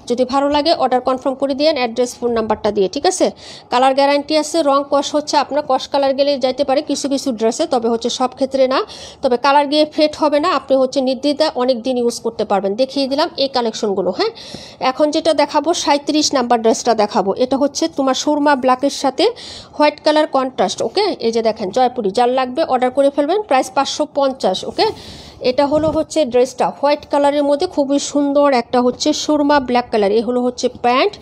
যদি ভালো লাগে অর্ডার কনফার্ম করে দিন অ্যাড্রেস ফোন নাম্বারটা দিয়ে, ঠিক আছে। কালার গ্যারান্টি আছে, রং কস হচ্ছে আপনার কস কালার গেলে যাইতে পারে কিছু কিছু ড্রেসে, তবে হচ্ছে সব ক্ষেত্রে না। তবে কালার গিয়ে ফেড হবে না, আপনি হচ্ছে নির্দ্বিধায় অনেক দিন ইউজ করতে পারবেন। দেখিয়ে দিলাম এই কালেকশনগুলো। হ্যাঁ, এখন যেটা দেখাবো 37 নাম্বার ড্রেসটা দেখাবো। এটা হচ্ছে তোমার সুরমা ব্ল্যাকের সাথে হোয়াইট কালার কন্ট্রাস্ট। ওকে, এই যে দেখেন জয়পুরি, যার লাগবে অর্ডার করে ফেলবেন, প্রাইস 550। ওকে, এটা হলো হচ্ছে ড্রেসটা হোয়াইট কালারের মধ্যে খুবই সুন্দর একটা হচ্ছে সুরমা ব্ল্যাক কালার। এই হলো হচ্ছে প্যান্ট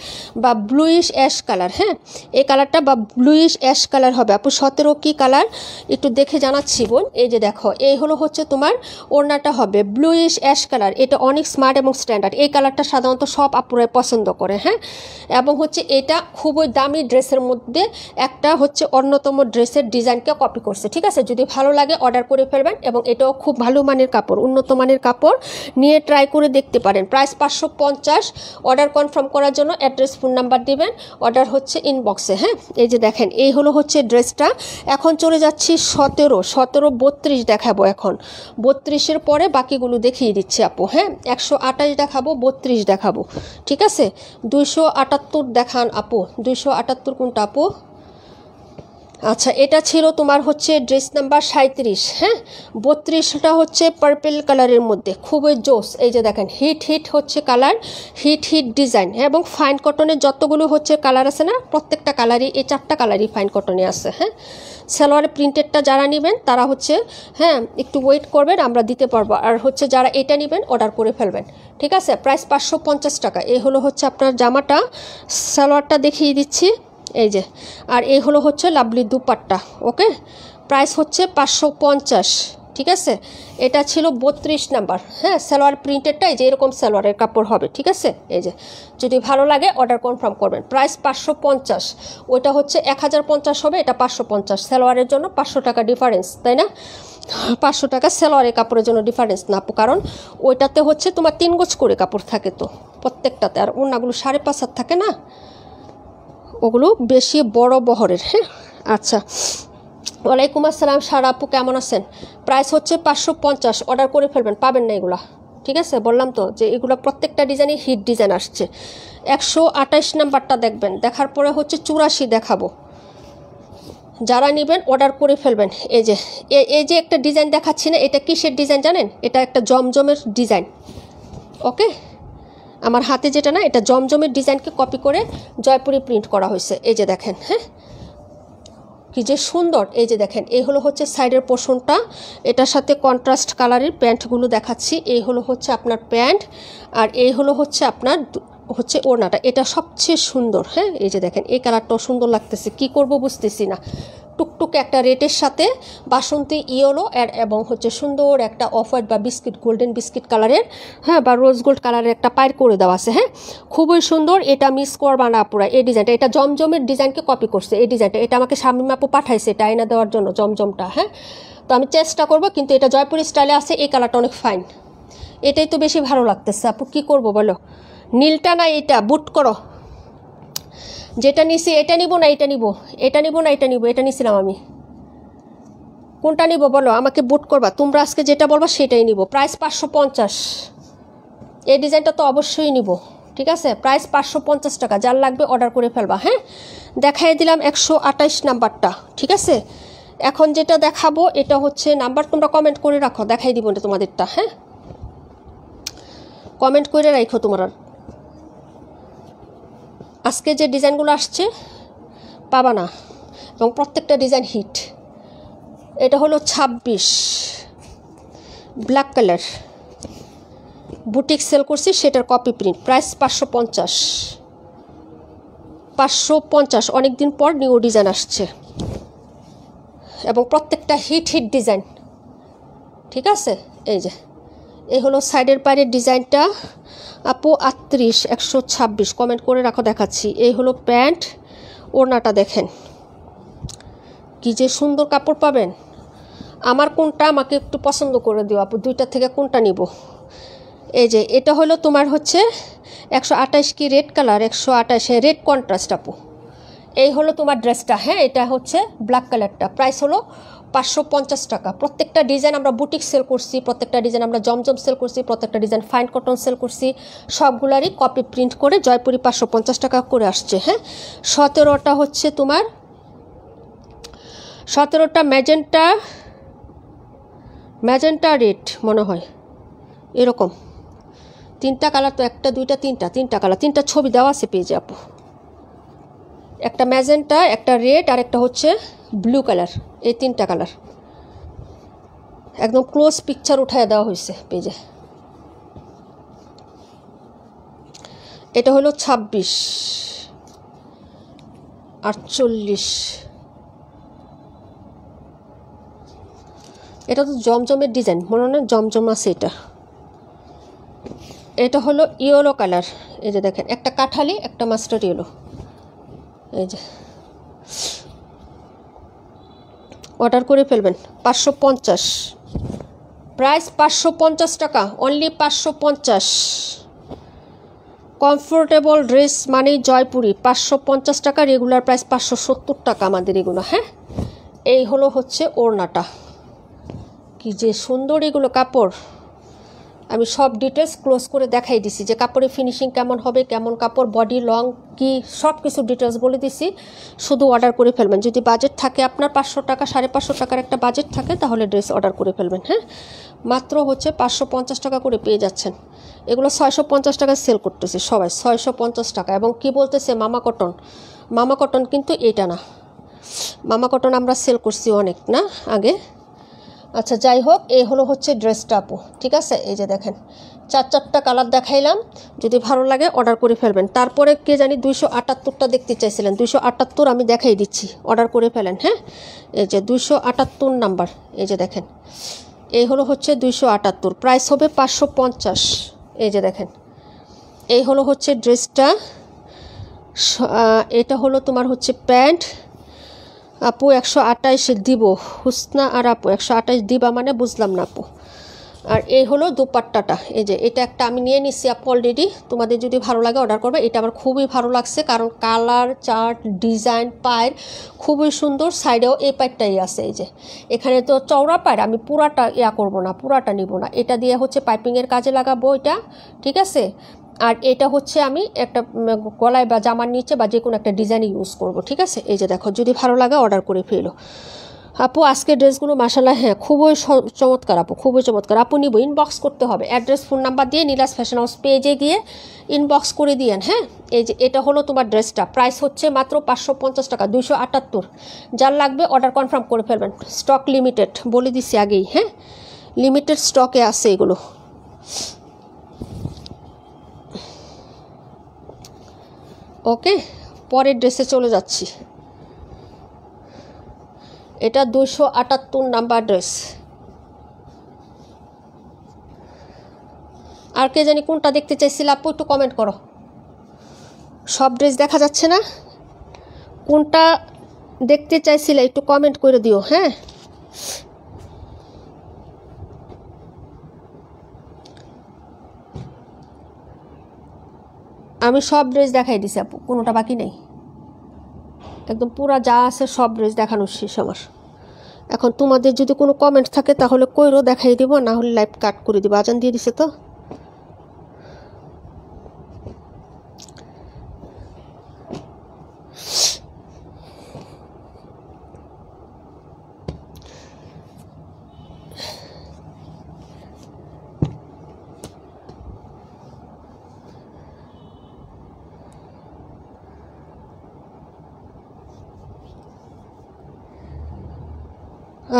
বা ব্লুইশ অ্যাশ কালার। হ্যাঁ, এই কালারটা বা ব্লুইশ অ্যাশ কালার হবে। আপু 17 কি কালার একটু দেখে জানাচ্ছি বোন। এই যে দেখো, এই হলো হচ্ছে তোমার ওড়নাটা হবে ব্লুইশ অ্যাশ কালার। এটা অনেক স্মার্ট এবং স্ট্যান্ডার্ড। এই কালারটা সাধারণত সব আপুরাই পছন্দ করে। হ্যাঁ, এবং হচ্ছে এটা খুবই দামি ড্রেসের মধ্যে একটা হচ্ছে অন্যতম ড্রেসের ডিজাইনকে কপি করছে, ঠিক আছে। যদি ভালো লাগে অর্ডার করে ফেলবেন, এবং এটাও খুব ভালো মানের কাপড়, উন্নত মানের কাপড়, নিয়ে ট্রাই করে দেখতে পারেন। প্রাইস 550। অর্ডার কনফার্ম করার জন্য অ্যাড্রেস ফোন নাম্বার দিবেন, অর্ডার হচ্ছে ইনবক্সে। হ্যাঁ, এই যে দেখেন, এই হলো হচ্ছে ড্রেসটা। এখন চলে যাচ্ছি 17, 32 দেখাবো। এখন 32-এর পরে বাকিগুলো দেখিয়ে দিচ্ছি আপু। হ্যাঁ, 128 দেখাবো, 32 দেখাবো, ঠিক আছে। 278 দেখান আপু। 278 কোনটা আপু? আচ্ছা, এটা ছিল তোমার হচ্ছে ড্রেস নাম্বার 37। হ্যাঁ, 32টা হচ্ছে পার্পেল কালারের মধ্যে খুবই জোস। এই যে দেখেন, হিট হচ্ছে কালার, হিট ডিজাইন, এবং ফাইন কটনের যতগুলো হচ্ছে কালার আছে না, প্রত্যেকটা কালারই, এই 4টা কালারই ফাইন কটনে আছে। হ্যাঁ, সালোয়ারের প্রিন্টেডটা যারা নেবেন তারা হচ্ছে হ্যাঁ একটু ওয়েট করবেন, আমরা দিতে পারবো। আর হচ্ছে যারা এটা নেবেন অর্ডার করে ফেলবেন, ঠিক আছে। প্রাইস 550 টাকা। এই হলো হচ্ছে আপনার জামাটা, সালোয়ারটা দেখিয়ে দিচ্ছি, এই যে। আর এই হলো হচ্ছে লাভলি দুপাট্টা। ওকে, প্রাইস হচ্ছে 550, ঠিক আছে। এটা ছিল 32 নাম্বার। হ্যাঁ, সালোয়ার প্রিন্টেডটা এই যে এরকম সালোয়ারের কাপড় হবে, ঠিক আছে। এই যে, যদি ভালো লাগে অর্ডার কনফার্ম করবেন। প্রাইস 550। ওইটা হচ্ছে 1050 হবে, এটা 550। সালোয়ারের জন্য 500 টাকা ডিফারেন্স, তাই না? 500 টাকা সালোয়ারের কাপড়ের জন্য ডিফারেন্স না আপু, কারণ ওইটাতে হচ্ছে তোমার 3 গজ করে কাপড় থাকে তো প্রত্যেকটাতে, আর ওনাগুলো 5.5 হাত থাকে না, ওগুলো বেশি বড় বহরের। হ্যাঁ, আচ্ছা, ওয়ালাইকুম আসসালাম সারা আপু, কেমন আছেন? প্রাইস হচ্ছে 550। অর্ডার করে ফেলবেন, পাবেন না এগুলা, ঠিক আছে। বললাম তো যে এগুলো প্রত্যেকটা ডিজাইনে হিট ডিজাইন আসছে। 128 নাম্বারটা দেখবেন, দেখার পরে হচ্ছে 84 দেখাবো। যারা নেবেন অর্ডার করে ফেলবেন। এই যে একটা ডিজাইন দেখাচ্ছি না, এটা কিসের ডিজাইন জানেন? এটা একটা জমজমের ডিজাইন। ওকে, আমার হাতে যেটা না, এটা জমজমের ডিজাইনকে কপি করে জয়পুরি প্রিন্ট করা হয়েছে। এই যে দেখেন, হ্যাঁ কি যে সুন্দর। এই যে দেখেন, এই হলো হচ্ছে সাইডের পোর্শনটা, এটার সাথে কন্ট্রাস্ট কালারের প্যান্টগুলো দেখাচ্ছি। এই হলো হচ্ছে আপনার প্যান্ট, আর এই হলো হচ্ছে আপনার হচ্ছে ওড়নাটা, এটা সবচেয়ে সুন্দর। হ্যাঁ, এই যে দেখেন, এই কালারটাও সুন্দর লাগতেছে, কি করব বুঝতেছি না। টুকটুকে একটা রেটের সাথে বাসন্তী ইয়েলো এবং হচ্ছে সুন্দর একটা অফ হোয়াইট বা বিস্কিট, গোল্ডেন বিস্কিট কালারের, হ্যাঁ, বা রোজ গোল্ড কালারের একটা পায়ের করে দেওয়া আছে। হ্যাঁ, খুবই সুন্দর। এটা মিস করবা না আপুরা, এই ডিজাইনটা, এটা জমজমের ডিজাইনকে কপি করছে এই ডিজাইনটা। এটা আমাকে শামিম আপু পাঠাইছে এটা আয়না দেওয়ার জন্য, জমজমটা। হ্যাঁ, তো আমি চেষ্টা করব, কিন্তু এটা জয়পুরি স্টাইলে আছে, এই কালারটা অনেক ফাইন। এটাই তো বেশি ভালো লাগতেছে আপু, কি করব বলো? নীলটা না এটা বুট করো, যেটা নিছি এটা নিব না এটা নিব, এটা নিব না এটা নিব, এটা নিছিলাম আমি, কোনটা নিব বলো? আমাকে বুট করবা, তোমরা আজকে যেটা বলবা সেটাই নিব। প্রাইস 550। এই ডিজাইনটা তো অবশ্যই নিব, ঠিক আছে। প্রাইস 550 টাকা। যার লাগবে অর্ডার করে ফেলবা। হ্যাঁ, দেখাই দিলাম 128 নাম্বারটা, ঠিক আছে। এখন যেটা দেখাবো এটা হচ্ছে নাম্বার, তোমরা কমেন্ট করে রাখো, দেখাই দিব না তোমাদেরটা। হ্যাঁ, কমেন্ট করে রাখো তোমরা। আজকে যে ডিজাইনগুলো আসছে পাবা না, এবং প্রত্যেকটা ডিজাইন হিট। এটা হলো 26 ব্ল্যাক কালার, বুটিক সেল করছি সেটার কপি প্রিন্ট। প্রাইস 550। 550, অনেক দিন পর নিউ ডিজাইন আসছে, এবং প্রত্যেকটা হিট ডিজাইন, ঠিক আছে। এই যে, এই হলো সাইডের পায়ের ডিজাইনটা আপু। 38 126 কমেন্ট করে রাখো, দেখাচ্ছি। এই হলো প্যান্ট, ওড়নাটা দেখেন কি যে সুন্দর কাপড় পাবেন। আমার কোনটা, আমাকে একটু পছন্দ করে দিও আপু, দুইটা থেকে কোনটা নিব? এই যে এটা হলো তোমার হচ্ছে 128 কি রেড কালার, 128 রেড কন্ট্রাস্ট আপু। এই হলো তোমার ড্রেসটা। হ্যাঁ, এটা হচ্ছে ব্ল্যাক কালারটা। প্রাইস হলো 550 টাকা। প্রত্যেকটা ডিজাইন আমরা বুটিক সেল করছি, প্রত্যেকটা ডিজাইন আমরা জমজম সেল করছি, প্রত্যেকটা ডিজাইন ফাইন কটন সেল করছি। সবগুলারই কপি প্রিন্ট করে জয়পুরি 550 টাকা করে আসছে। হ্যাঁ, 17টা হচ্ছে তোমার 17টা ম্যাজেন্টা রেড মনে হয়, এরকম 3টা কালার তো, 1টা 2টা 3টা কালার, 3টা ছবি দেওয়া আছে পেজে আপু। একটা ম্যাজেন্টা, একটা রেড আর একটা হচ্ছে ব্লু কালার। এই 3টা কালার একদম ক্লোজ পিকচার উঠায় দেওয়া হয়েছে পেজে। এটা হলো 26, 48। এটা তো জমজমের ডিজাইন মনে হয়, জমজম আছে এটা। এটা হলো ইয়েলো কালার। এই যে দেখেন, একটা কাঠালি একটা মাস্টার ইয়েলো। এই যে অর্ডার করে ফেলবেন। 550 প্রাইস, 550 টাকা অনলি, 550। কমফোর্টেবল ড্রেস মানেই জয়পুরি। 550 টাকা, রেগুলার প্রাইস 570 টাকা আমাদের এগুলো। হ্যাঁ, এই হলো হচ্ছে ওড়নাটা। কি যে সুন্দর এগুলো কাপড়। আমি সব ডিটেলস ক্লোজ করে দেখাই দিছি যে কাপড়ের ফিনিশিং কেমন হবে, কেমন কাপড়, বডি লং কি, সব কিছু ডিটেলস বলে দিছি। শুধু অর্ডার করে ফেলবেন। যদি বাজেট থাকে আপনার 500 টাকা, 550 টাকার একটা বাজেট থাকে, তাহলে ড্রেস অর্ডার করে ফেলবেন। হ্যাঁ, মাত্র হচ্ছে 550 টাকা করে পেয়ে যাচ্ছেন। এগুলো 650 টাকা সেল করতেছে সবাই, 650 টাকা। এবং কি বলতেছে মামা কটন, মামা কটন কিন্তু এটা না। মামা কটন আমরা সেল করছি অনেক না আগে। আচ্ছা, যাই হোক, এই হলো হচ্ছে ড্রেসটা আপু। ঠিক আছে, এই যে দেখেন 4টা কালার দেখাইলাম। যদি ভালো লাগে অর্ডার করে ফেলবেন। তারপরে কে জানি 278টা দেখতে চাইছিলেন, 278 আমি দেখাই দিচ্ছি, অর্ডার করে ফেলেন। হ্যাঁ, এই যে 278 নাম্বার। এই যে দেখেন, এই হলো হচ্ছে 278, প্রাইস হবে 550। এই যে দেখেন, এই হলো হচ্ছে ড্রেসটা। এটা হলো তোমার হচ্ছে প্যান্ট। আপু 128 দিব, হুসনা আর আপু 128 দিবা মানে বুঝলাম না আপু। আর এই হলো দুপাট্টাটা। এই যে এটা একটা আমি নিয়ে নিচ্ছি আপু অলরেডি। তোমাদের যদি ভালো লাগে অর্ডার করবে। এটা আমার খুবই ভালো লাগছে, কারণ কালার চার্ট ডিজাইন পায়ের খুবই সুন্দর। সাইডেও এই পাইরটাই আছে। এই যে এখানে তো চওড়া পায়ের, আমি পুরাটা করব না, পুরাটা নিব না। এটা দিয়ে হচ্ছে পাইপিংয়ের কাজে লাগাবো এটা। ঠিক আছে, আর এটা হচ্ছে আমি একটা গলায় বা জামার নিচে বা যে কোনো একটা ডিজাইন ইউজ করব। ঠিক আছে, এই যে দেখো, যদি ভালো লাগে অর্ডার করে ফেলো আপু। আজকে ড্রেসগুলো মাশাআল্লাহ হ্যাঁ খুবই চমৎকার আপু, খুবই চমৎকার আপু। নিব, ইনবক্স করতে হবে, অ্যাড্রেস ফোন নাম্বার দিয়ে নীলাস ফ্যাশন হাউস পেজে গিয়ে ইনবক্স করে দিয়েন। হ্যাঁ, এই যে এটা হলো তোমার ড্রেসটা। প্রাইস হচ্ছে মাত্র 550 টাকা, 278। যার লাগবে অর্ডার কনফার্ম করে ফেলবেন। স্টক লিমিটেড বলে দিচ্ছি আগেই। হ্যাঁ, লিমিটেড স্টকে আছে এগুলো। ওকে, পরের ড্রেসে চলে যাচ্ছি। এটা 278 নাম্বার ড্রেস। আর কে জানি কোনটা দেখতে চাইছিল আপু, একটু কমেন্ট করো। সব ড্রেস দেখা যাচ্ছে না, কোনটা দেখতে চাইছিলে একটু কমেন্ট করে দিও। হ্যাঁ, আমি সব ড্রেস দেখাই দিছি আপু, কোনোটা বাকি নেই। একদম পুরা যা আছে সব ড্রেস দেখানোর শেষ আমার। এখন তোমাদের যদি কোনো কমেন্ট থাকে তাহলে কইরো, দেখাই দিব, না হলে লাইভ কাট করে দিব। আজান দিয়ে দিছে তো।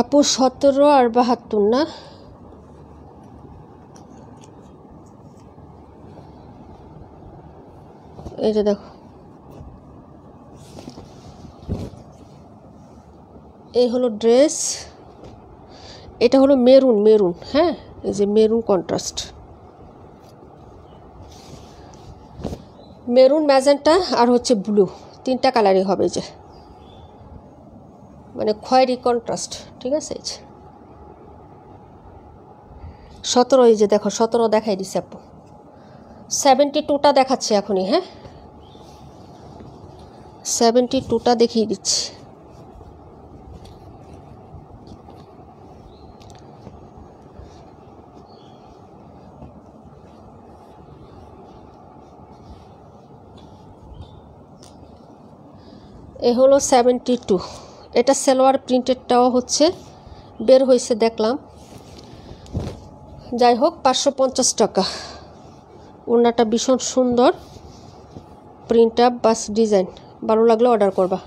আপু 17 আর 72 না? এই যে দেখো, এই হলো ড্রেস। এটা হলো মেরুন। হ্যাঁ, এই যে মেরুন কন্ট্রাস্ট, মেরুন ম্যাজেন্টা আর হচ্ছে ব্লু, 3টা কালারই হবে। যে মানে খয়েরি কন্ট্রাস্ট। ঠিক আছে, 17, এই যে দেখো 17 দেখাই দিছে আপু। 72টা দেখাচ্ছি এখনই, হ্যাঁ 72টা দেখিয়ে দিচ্ছি। এ হলো 72। এটা সালোয়ার প্রিন্টেডটাও হচ্ছে বের হয়েছে দেখলাম। যাই হোক 550 টাকা। ওড়নাটা ভীষণ সুন্দর, প্রিন্ট আপ বাস ডিজাইন, ভালো লাগলে অর্ডার করবা।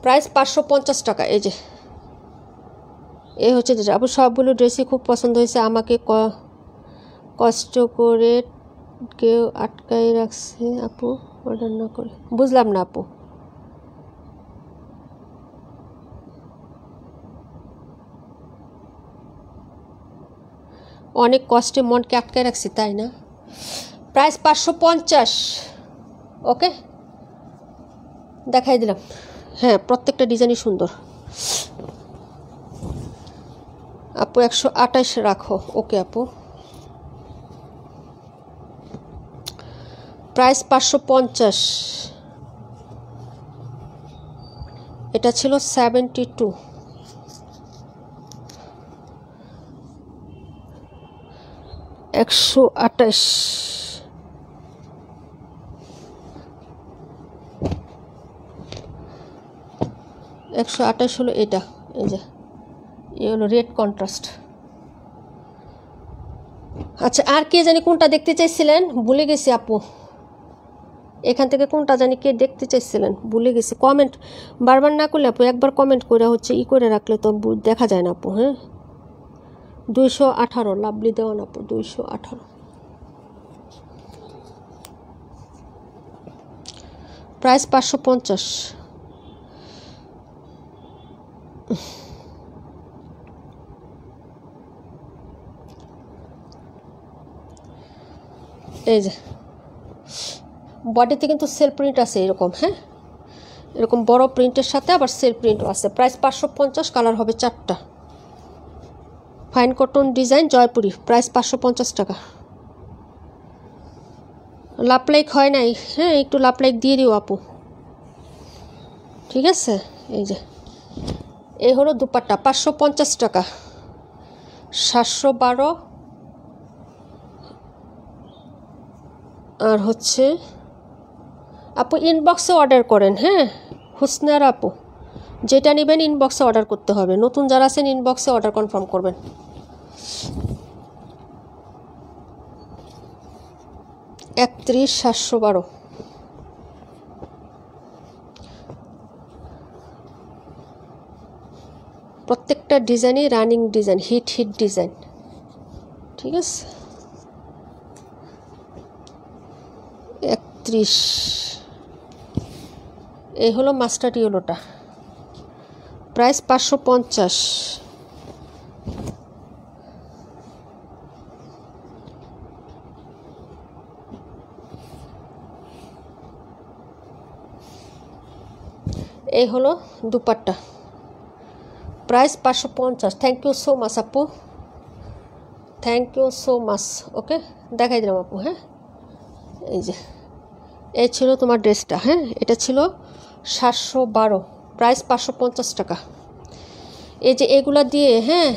প্রাইস 550 টাকা। এই যে এই হচ্ছে যেটা আপু, সবগুলো ড্রেসই খুব পছন্দ হয়েছে। আমাকে কষ্ট করে কেউ আটকাই রাখছে আপু অর্ডার না করে। বুঝলাম না আপু। অনেক কষ্টে মনকে আটকায় রাখছি, তাই না? প্রাইস 550। ওকে, দেখাই দিলাম। হ্যাঁ, প্রত্যেকটা ডিজাইনই সুন্দর আপু। 128 রাখো। ওকে আপু, প্রাইস 550। এটা ছিল 72। 128। হলো এটা। এই যে এই হলো রেড কন্ট্রাস্ট। আচ্ছা, আর কে জানি কোনটা দেখতে চাইছিলেন ভুলে গেছি আপু। এখান থেকে কোনটা জানি কে দেখতে চাইছিলেন ভুলে গেছি। কমেন্ট বারবার না করলে আপু, একবার কমেন্ট করে হচ্ছে করে রাখলে তো দেখা যায় না আপু। হ্যাঁ 218 লাভলি দেওয়ান আপু, 218। প্রাইস 550। এই যে বডিতে কিন্তু সেল প্রিন্ট আছে এরকম। হ্যাঁ, এরকম বড় প্রিন্টের সাথে আবার সেল প্রিন্টও আছে। প্রাইস 550। কালার হবে 4টা। Fine cotton design Jaipuri. Price 550 টাকা। লাপলাইক হয় নাই? হ্যাঁ, একটু লাপলাইক দিয়ে দিও আপু, ঠিক আছে। এই যে এই হলো দুপাট্টা, 550 টাকা। 712। আর হচ্ছে আপু ইনবক্সে অর্ডার করেন। হ্যাঁ হুসনার আপু, যেটা নেবেন ইনবক্সে অর্ডার করতে হবে। নতুন যারা আছেন ইনবক্সে অর্ডার কনফার্ম করবেন। একত্রিশ 712। প্রত্যেকটা ডিজাইনই রানিং ডিজাইন, হিট ডিজাইন, ঠিক আছে। 31। এই হলো মাস্টার্ড ইয়েলোটা। প্রাইস 550। এই হলো dupatta. Price 550। Thank you so much আপু, thank you so much. Okay, দেখাই দিলাম আপু। হ্যাঁ এই যে এই ছিল তোমার ড্রেসটা। হ্যাঁ এটা ছিল 712। প্রাইস 550 টাকা। এই যে এগুলা দিয়ে হ্যাঁ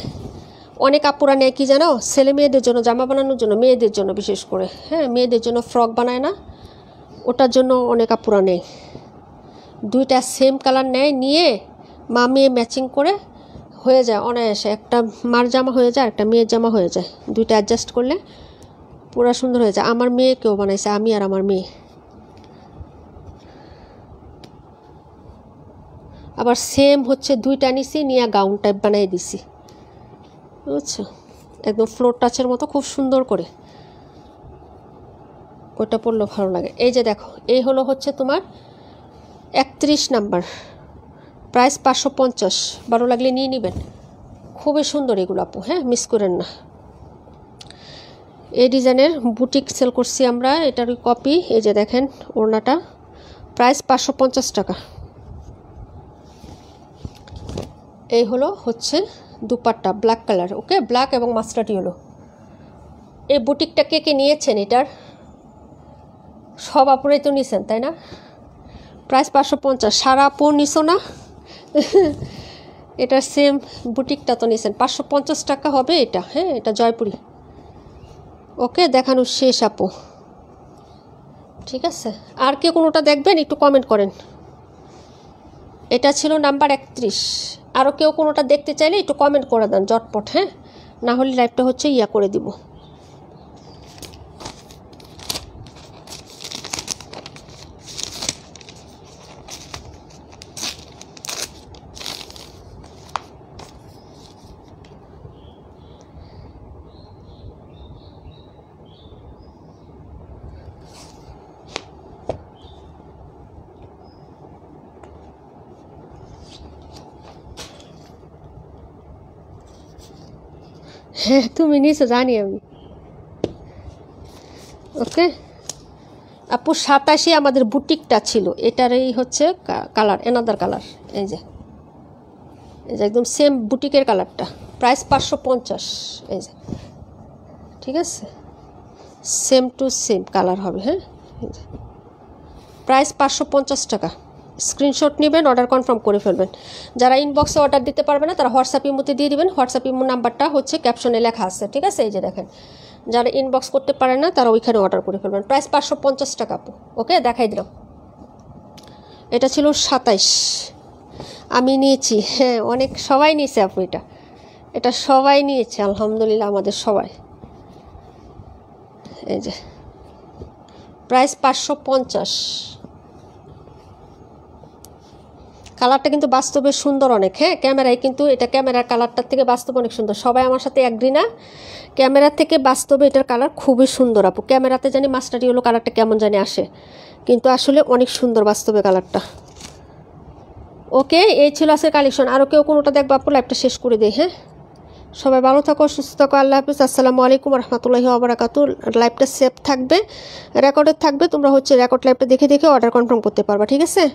অনেক আপুরা নেয় কি জানো, ছেলে মেয়েদের জন্য জামা বানানোর জন্য, মেয়েদের জন্য বিশেষ করে। হ্যাঁ মেয়েদের জন্য ফ্রক বানায় না, ওটার জন্য অনেক আপুরা নেয়। দুইটা সেম কালার নেয়, নিয়ে মা মেয়ে ম্যাচিং করে হয়ে যায় অনায়াসে। একটা মার জামা হয়ে যায়, একটা মেয়ের জামা হয়ে যায়। দুইটা অ্যাডজাস্ট করলে পুরো সুন্দর হয়ে যায়। আমার মেয়েকেও বানাইছে, আমি আর আমার মেয়ে। আবার সেম হচ্ছে দুইটা নিছি, নিয়ে গাউন টাইপ বানিয়ে দিছি, বুঝছো, একদম ফ্লোর টাচের মতো খুব সুন্দর করে। ওটা পরলেও ভালো লাগে। এই যে দেখো এই হলো হচ্ছে তোমার 31 নাম্বার। প্রাইস 550। ভালো লাগলে নিয়ে নেবেন, খুবই সুন্দর এগুলো আপু। হ্যাঁ মিস করেন না। এই ডিজাইনের বুটিক সেল করছি আমরা, এটার কপি। এই যে দেখেন ওড়নাটা। প্রাইস 550 টাকা। এই হলো হচ্ছে দুপাট্টা, ব্ল্যাক কালার। ওকে, ব্ল্যাক এবং মাস্টার্ড ইয়েলো। এই বুটিকটা কে কে নিয়েছেন? এটার সব আপুরাই তো নিছেন, তাই না? প্রাইস 550। সারা আপু নিছো না? এটার সেম বুটিকটা তো নিছেন, 550 টাকা হবে এটা। হ্যাঁ, এটা জয়পুরি। ওকে, দেখানো শেষ আপু, ঠিক আছে? আর কে কোনোটা দেখবেন একটু কমেন্ট করেন। এটা ছিল নাম্বার 31। আরও কেউ কোনোটা দেখতে চাইলে একটু কমেন্ট করে দেন জটপট, হ্যাঁ, না হলে লাইভটা হচ্ছে ইয়া করে দিব। হ্যাঁ, তুমি নিয়েছো জানি আমি। ওকে আপু, 27 আমাদের বুটিকটা ছিল, এটারই হচ্ছে কালার, এনাদার কালার। এই যে একদম সেম বুটিকের কালারটা। প্রাইস 550। এই যে, ঠিক আছে, সেম টু সেম কালার হবে। হ্যাঁ, প্রাইস 550 টাকা। স্ক্রিনশট নেবেন, অর্ডার কনফার্ম করে ফেলবেন। যারা ইনবক্সে অর্ডার দিতে পারবে না তারা হোয়াটসঅ্যাপ ইমোতে দিয়ে দিবেন। হোয়াটসঅ্যাপ ইমো নাম্বারটা হচ্ছে ক্যাপশনে লেখা আছে, ঠিক আছে? এই যে দেখেন, যারা ইনবক্স করতে পারে না তারা ওইখানে অর্ডার করে ফেলবেন। প্রাইস 550 টাকা আপু। ওকে, দেখাই দিলাম। এটা ছিল 27, আমি নিয়েছি। হ্যাঁ, অনেক সবাই নিয়েছে আপু, এটা সবাই নিয়েছে আলহামদুলিল্লাহ, আমাদের সবাই। এই যে প্রাইস 550। কালারটা কিন্তু বাস্তবে সুন্দর অনেক। হ্যাঁ, ক্যামেরায় কিন্তু এটা, ক্যামেরার কালারটার থেকে বাস্তবে অনেক সুন্দর। সবাই আমার সাথে অ্যাগ্রি না? ক্যামেরা থেকে বাস্তবে এটার কালার খুবই সুন্দর আপু। ক্যামেরাতে জানি মাস্টারি হলো কালারটা কেমন জানি আসে, কিন্তু আসলে অনেক সুন্দর বাস্তবে কালারটা। ওকে, এই ছিল আজকের কালেকশন। আরও কেউ কোনোটা দেখবো আপু, লাইভটা শেষ করে দেই। হ্যাঁ, সবাই ভালো থাকো, সুস্থ থাকো, আল্লাহ হাফিজ। আসসালামু আলাইকুম রহমতুল্লাহি ওয়া বারাকাতুহু। লাইভটা সেভ থাকবে, রেকর্ডেড থাকবে, তোমরা হচ্ছে রেকর্ড লাইভটা দেখে দেখে অর্ডার কনফার্ম করতে পারবা, ঠিক আছে?